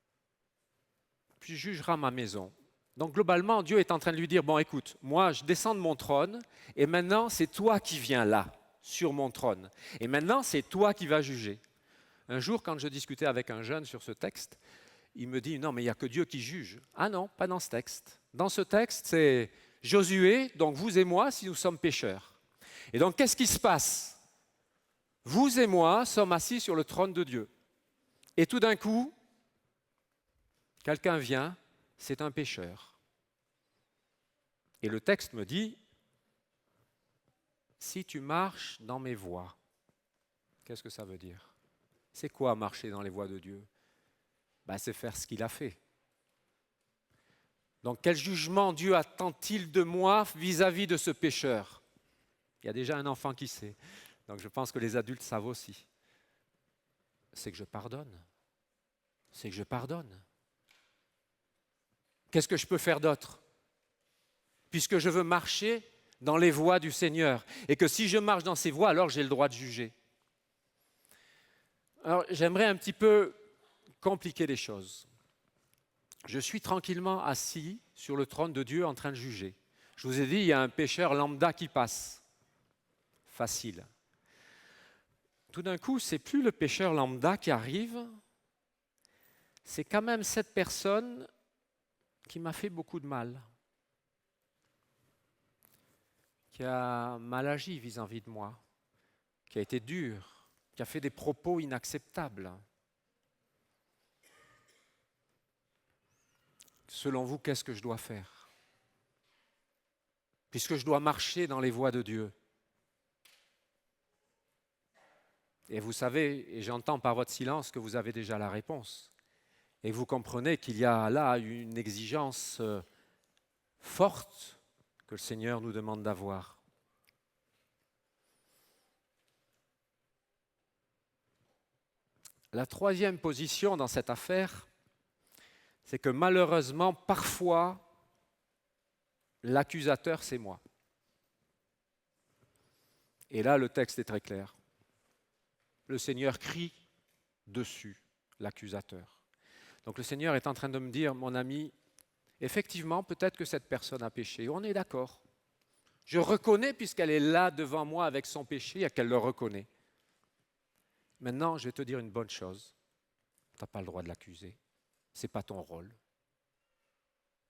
« Tu jugeras ma maison ». Donc globalement, Dieu est en train de lui dire, bon écoute, moi je descends de mon trône, et maintenant c'est toi qui viens là, sur mon trône. Et maintenant, c'est toi qui vas juger. Un jour, quand je discutais avec un jeune sur ce texte, il me dit, non, mais il n'y a que Dieu qui juge. Ah non, pas dans ce texte. Dans ce texte, c'est Josué, donc vous et moi, si nous sommes pécheurs. Et donc, qu'est-ce qui se passe? Vous et moi sommes assis sur le trône de Dieu. Et tout d'un coup, quelqu'un vient, c'est un pécheur. Et le texte me dit, si tu marches dans mes voies, qu'est-ce que ça veut dire? C'est quoi marcher dans les voies de Dieu? C'est faire ce qu'il a fait. Donc quel jugement Dieu attend-il de moi vis-à-vis de ce pécheur? Il y a déjà un enfant qui sait, donc je pense que les adultes savent aussi. C'est que je pardonne. C'est que je pardonne. Qu'est-ce que je peux faire d'autre? Puisque je veux marcher dans les voies du Seigneur, et que si je marche dans ces voies, alors j'ai le droit de juger. Alors j'aimerais un petit peu compliquer les choses. Je suis tranquillement assis sur le trône de Dieu en train de juger. Je vous ai dit, il y a un pécheur lambda qui passe. Facile. Tout d'un coup, c'est plus le pécheur lambda qui arrive, c'est quand même cette personne qui m'a fait beaucoup de mal. qui a mal agi vis-à-vis de moi, qui a été dur, qui a fait des propos inacceptables. Selon vous, qu'est-ce que je dois faire? Puisque je dois marcher dans les voies de Dieu. Et vous savez, et j'entends par votre silence que vous avez déjà la réponse. Et vous comprenez qu'il y a là une exigence forte que le Seigneur nous demande d'avoir. La troisième position dans cette affaire, c'est que malheureusement, parfois, l'accusateur, c'est moi. Et là, le texte est très clair. Le Seigneur crie dessus l'accusateur. Donc le Seigneur est en train de me dire, mon ami, effectivement, peut-être que cette personne a péché. On est d'accord. Je reconnais, puisqu'elle est là devant moi avec son péché, et qu'elle le reconnaît. Maintenant, je vais te dire une bonne chose. Tu n'as pas le droit de l'accuser. Ce n'est pas ton rôle.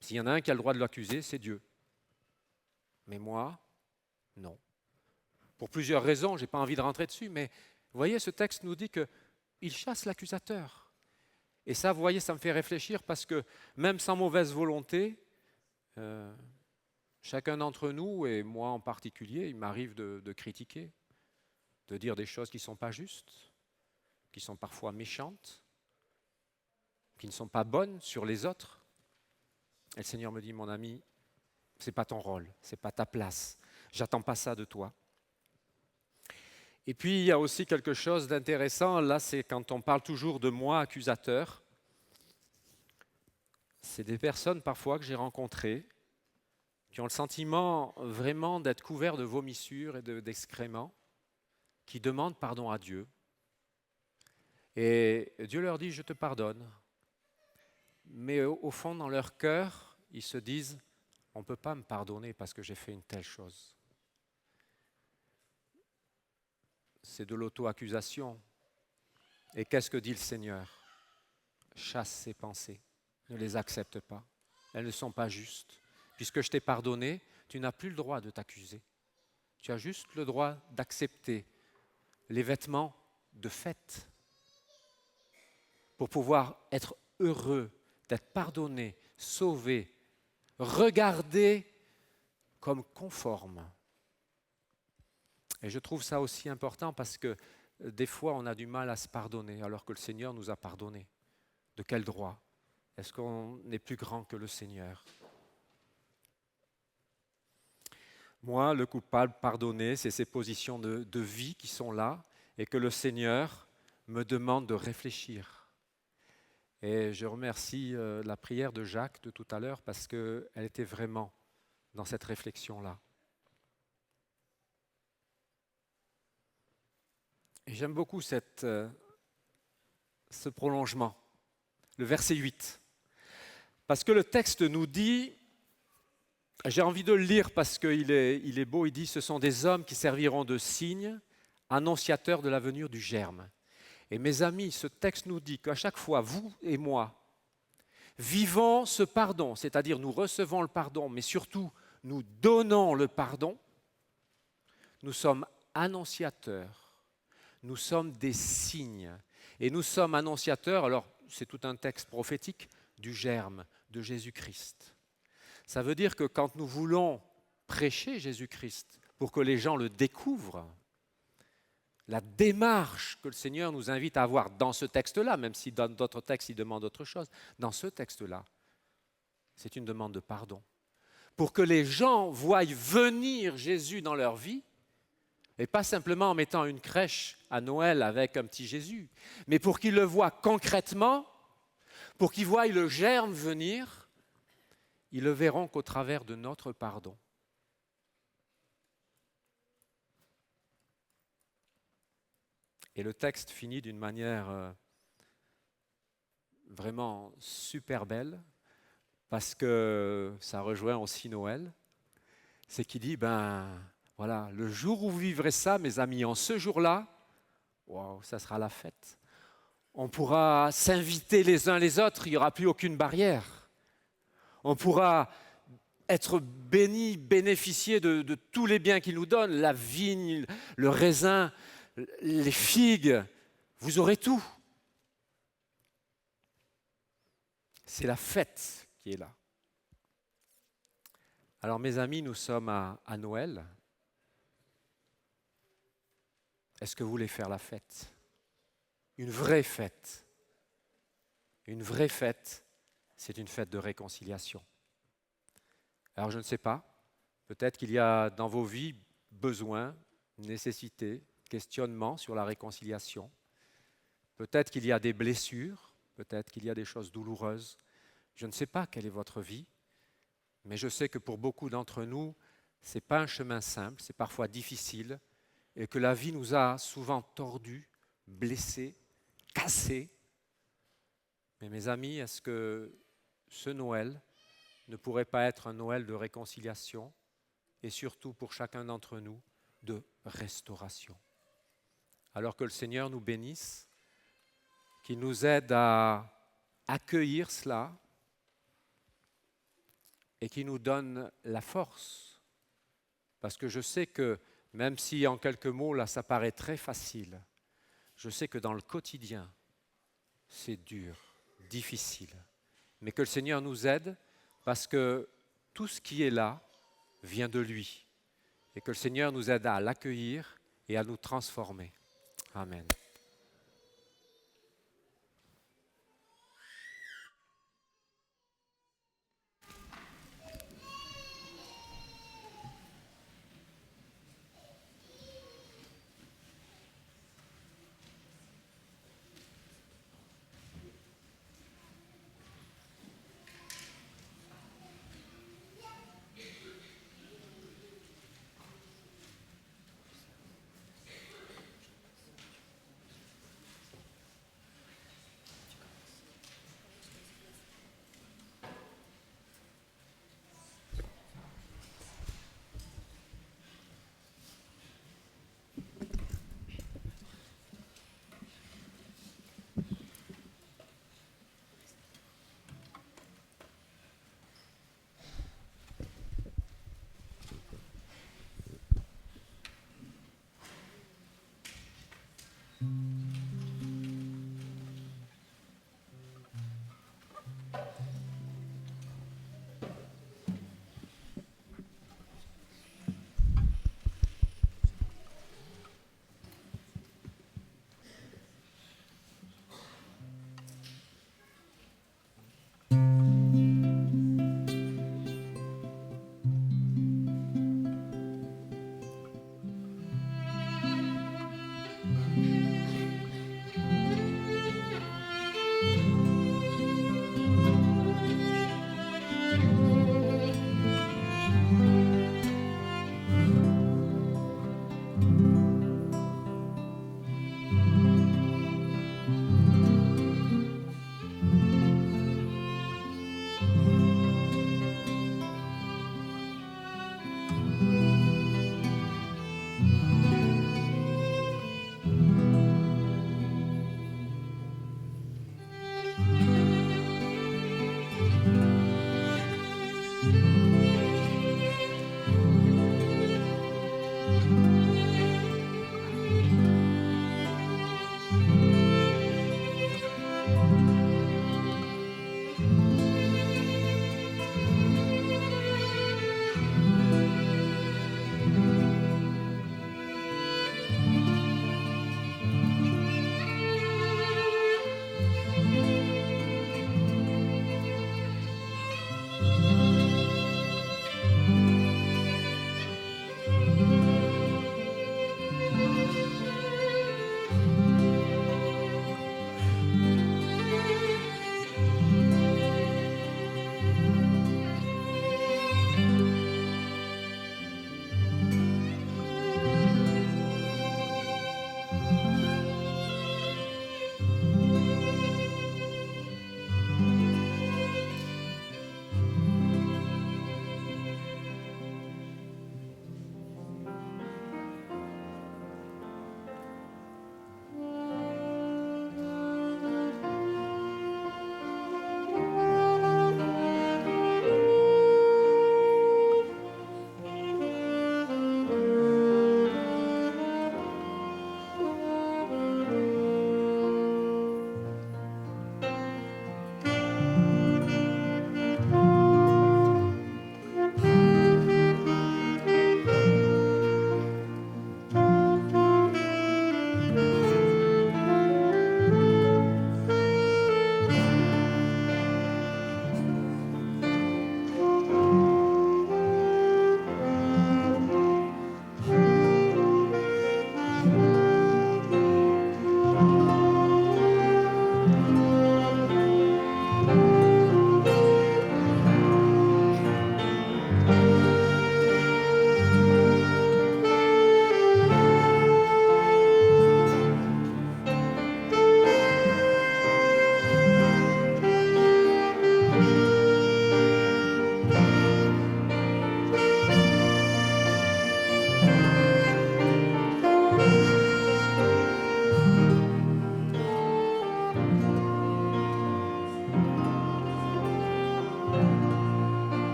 S'il y en a un qui a le droit de l'accuser, c'est Dieu. Mais moi, non. Pour plusieurs raisons, je n'ai pas envie de rentrer dessus, mais vous voyez, ce texte nous dit qu'il chasse l'accusateur. Et ça, vous voyez, ça me fait réfléchir parce que même sans mauvaise volonté, chacun d'entre nous, et moi en particulier, il m'arrive de critiquer, de dire des choses qui ne sont pas justes, qui sont parfois méchantes, qui ne sont pas bonnes sur les autres. Et le Seigneur me dit, mon ami, ce n'est pas ton rôle, ce n'est pas ta place, j'attends pas ça de toi. Et puis il y a aussi quelque chose d'intéressant, là c'est quand on parle toujours de moi, accusateur, c'est des personnes parfois que j'ai rencontrées, qui ont le sentiment vraiment d'être couverts de vomissures et d'excréments, qui demandent pardon à Dieu. Et Dieu leur dit, je te pardonne. Mais au fond, dans leur cœur, ils se disent, on ne peut pas me pardonner parce que j'ai fait une telle chose. C'est de l'auto-accusation. Et qu'est-ce que dit le Seigneur? Chasse ces pensées, ne les accepte pas. Elles ne sont pas justes. Puisque je t'ai pardonné, tu n'as plus le droit de t'accuser. Tu as juste le droit d'accepter les vêtements de fête pour pouvoir être heureux, d'être pardonné, sauvé, regardé comme conforme. Et je trouve ça aussi important parce que des fois, on a du mal à se pardonner alors que le Seigneur nous a pardonné. De quel droit? Est-ce qu'on est plus grand que le Seigneur? Moi, le coupable pardonné, c'est ces positions de vie qui sont là et que le Seigneur me demande de réfléchir. Et je remercie la prière de Jacques de tout à l'heure parce qu'elle était vraiment dans cette réflexion-là. Et j'aime beaucoup ce prolongement, le verset 8. Parce que le texte nous dit, j'ai envie de le lire parce qu'il est beau, il dit « Ce sont des hommes qui serviront de signes, annonciateurs de la venue du germe ». Et mes amis, ce texte nous dit qu'à chaque fois, vous et moi, vivons ce pardon, c'est-à-dire nous recevons le pardon, mais surtout nous donnons le pardon, nous sommes annonciateurs, nous sommes des signes. Et nous sommes annonciateurs, alors c'est tout un texte prophétique, du germe de Jésus-Christ. Ça veut dire que quand nous voulons prêcher Jésus-Christ pour que les gens le découvrent, la démarche que le Seigneur nous invite à avoir dans ce texte-là, même si dans d'autres textes il demande autre chose, dans ce texte-là, c'est une demande de pardon. Pour que les gens voient venir Jésus dans leur vie, et pas simplement en mettant une crèche à Noël avec un petit Jésus, mais pour qu'ils le voient concrètement, pour qu'ils voient le germe venir, ils le verront qu'au travers de notre pardon. Et le texte finit d'une manière vraiment super belle, parce que ça rejoint aussi Noël. C'est qu'il dit, voilà, le jour où vous vivrez ça, mes amis, en ce jour-là, waouh, ça sera la fête. On pourra s'inviter les uns les autres, il n'y aura plus aucune barrière. On pourra être bénis, bénéficier de tous les biens qu'il nous donne, la vigne, le raisin, les figues, vous aurez tout. C'est la fête qui est là. Alors mes amis, nous sommes à Noël. Est-ce que vous voulez faire la fête? Une vraie fête. Une vraie fête, c'est une fête de réconciliation. Alors je ne sais pas, peut-être qu'il y a dans vos vies besoin, nécessité, questionnement sur la réconciliation. Peut-être qu'il y a des blessures, peut-être qu'il y a des choses douloureuses. Je ne sais pas quelle est votre vie, mais je sais que pour beaucoup d'entre nous, ce n'est pas un chemin simple, c'est parfois difficile, et que la vie nous a souvent tordus, blessés, cassés. Mais mes amis, est-ce que ce Noël ne pourrait pas être un Noël de réconciliation et surtout pour chacun d'entre nous, de restauration? Alors que le Seigneur nous bénisse, qu'il nous aide à accueillir cela et qu'il nous donne la force. Parce que je sais que, même si en quelques mots, là, ça paraît très facile, je sais que dans le quotidien, c'est dur, difficile. Mais que le Seigneur nous aide parce que tout ce qui est là vient de lui. Et que le Seigneur nous aide à l'accueillir et à nous transformer. Amen.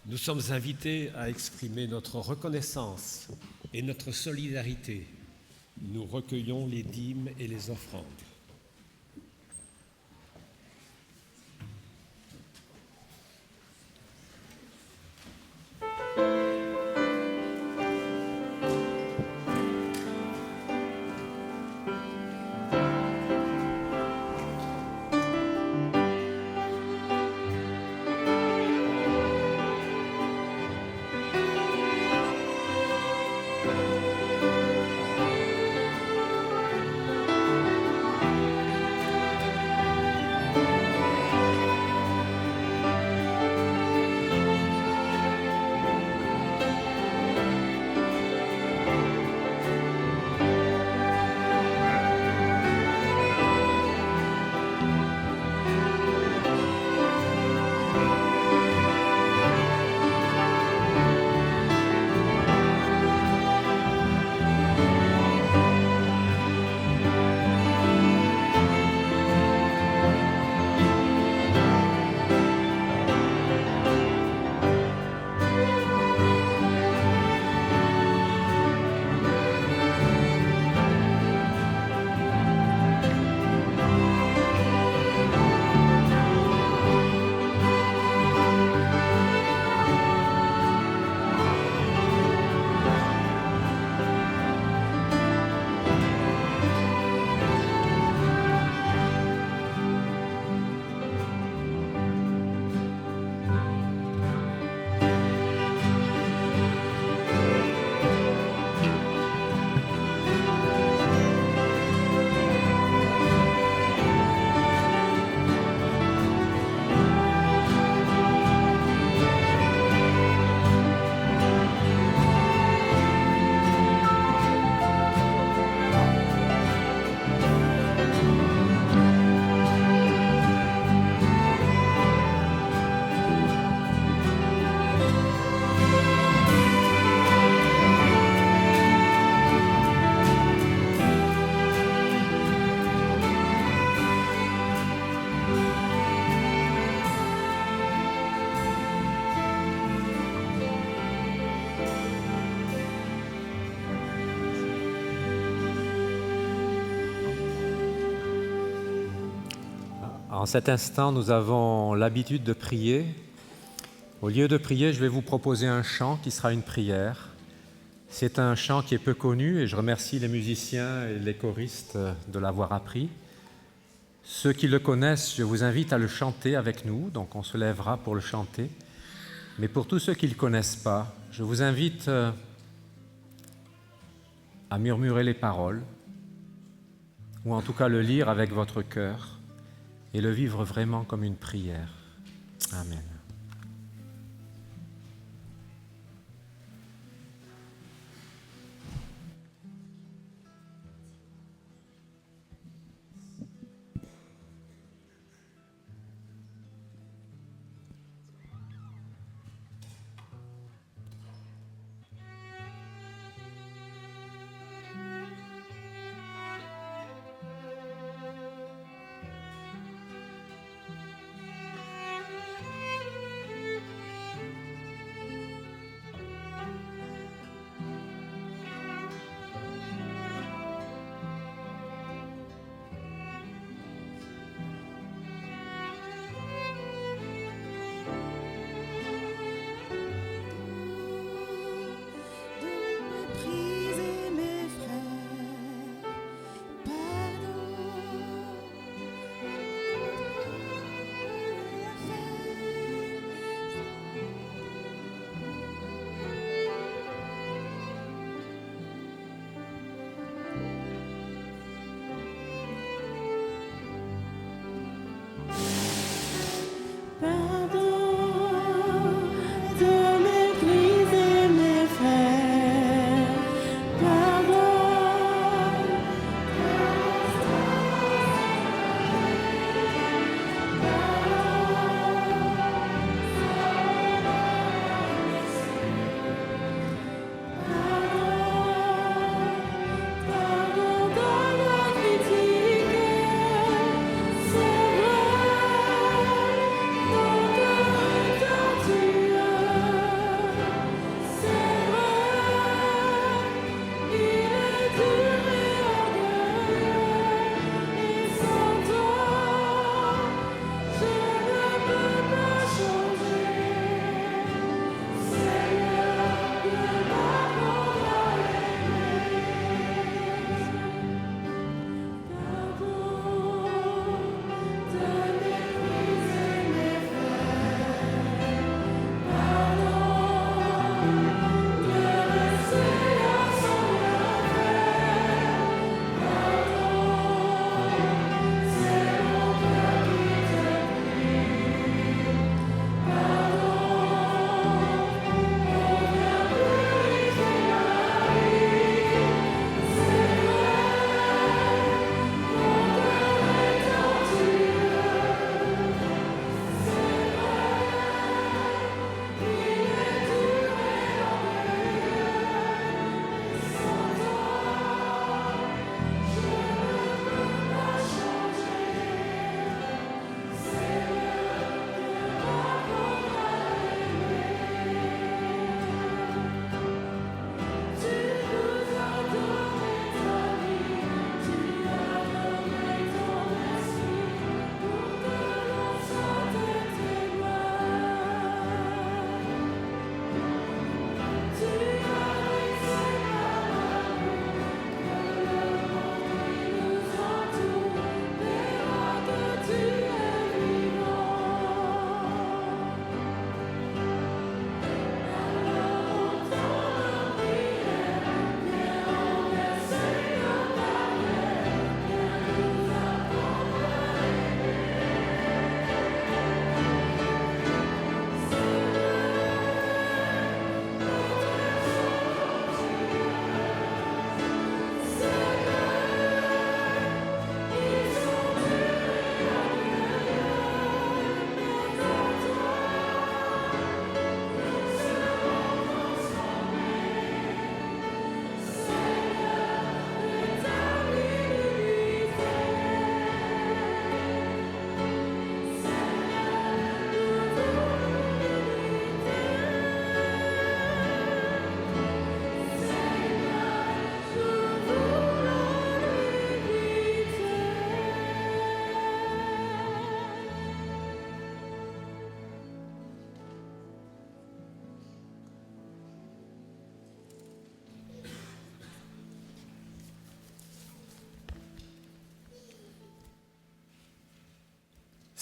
nous sommes invités à exprimer notre reconnaissance et notre solidarité. Nous recueillons les dîmes et les offrandes. En cet instant, nous avons l'habitude de prier. Au lieu de prier, je vais vous proposer un chant qui sera une prière. C'est un chant qui est peu connu et je remercie les musiciens et les choristes de l'avoir appris. Ceux qui le connaissent, je vous invite à le chanter avec nous, donc on se lèvera pour le chanter. Mais pour tous ceux qui ne le connaissent pas, je vous invite à murmurer les paroles, ou en tout cas le lire avec votre cœur, et le vivre vraiment comme une prière. Amen.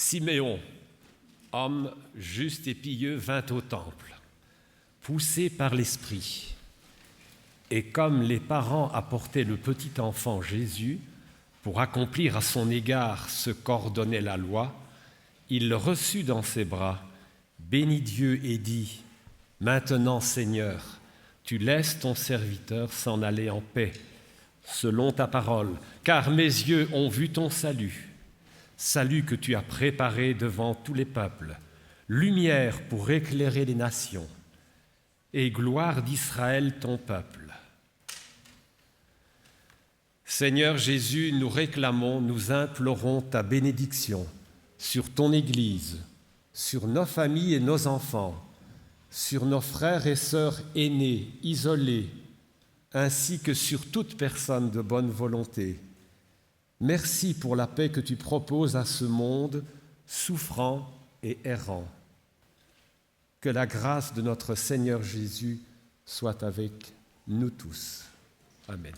Siméon, homme juste et pieux, vint au temple, poussé par l'Esprit. Et comme les parents apportaient le petit enfant Jésus pour accomplir à son égard ce qu'ordonnait la loi, il le reçut dans ses bras, bénit Dieu et dit : « Maintenant, Seigneur, tu laisses ton serviteur s'en aller en paix, selon ta parole, car mes yeux ont vu ton salut, salut que tu as préparé devant tous les peuples, lumière pour éclairer les nations, et gloire d'Israël ton peuple. » Seigneur Jésus, nous réclamons, nous implorons ta bénédiction sur ton Église, sur nos familles et nos enfants, sur nos frères et sœurs aînés, isolés, ainsi que sur toute personne de bonne volonté. Merci pour la paix que tu proposes à ce monde souffrant et errant. Que la grâce de notre Seigneur Jésus soit avec nous tous. Amen.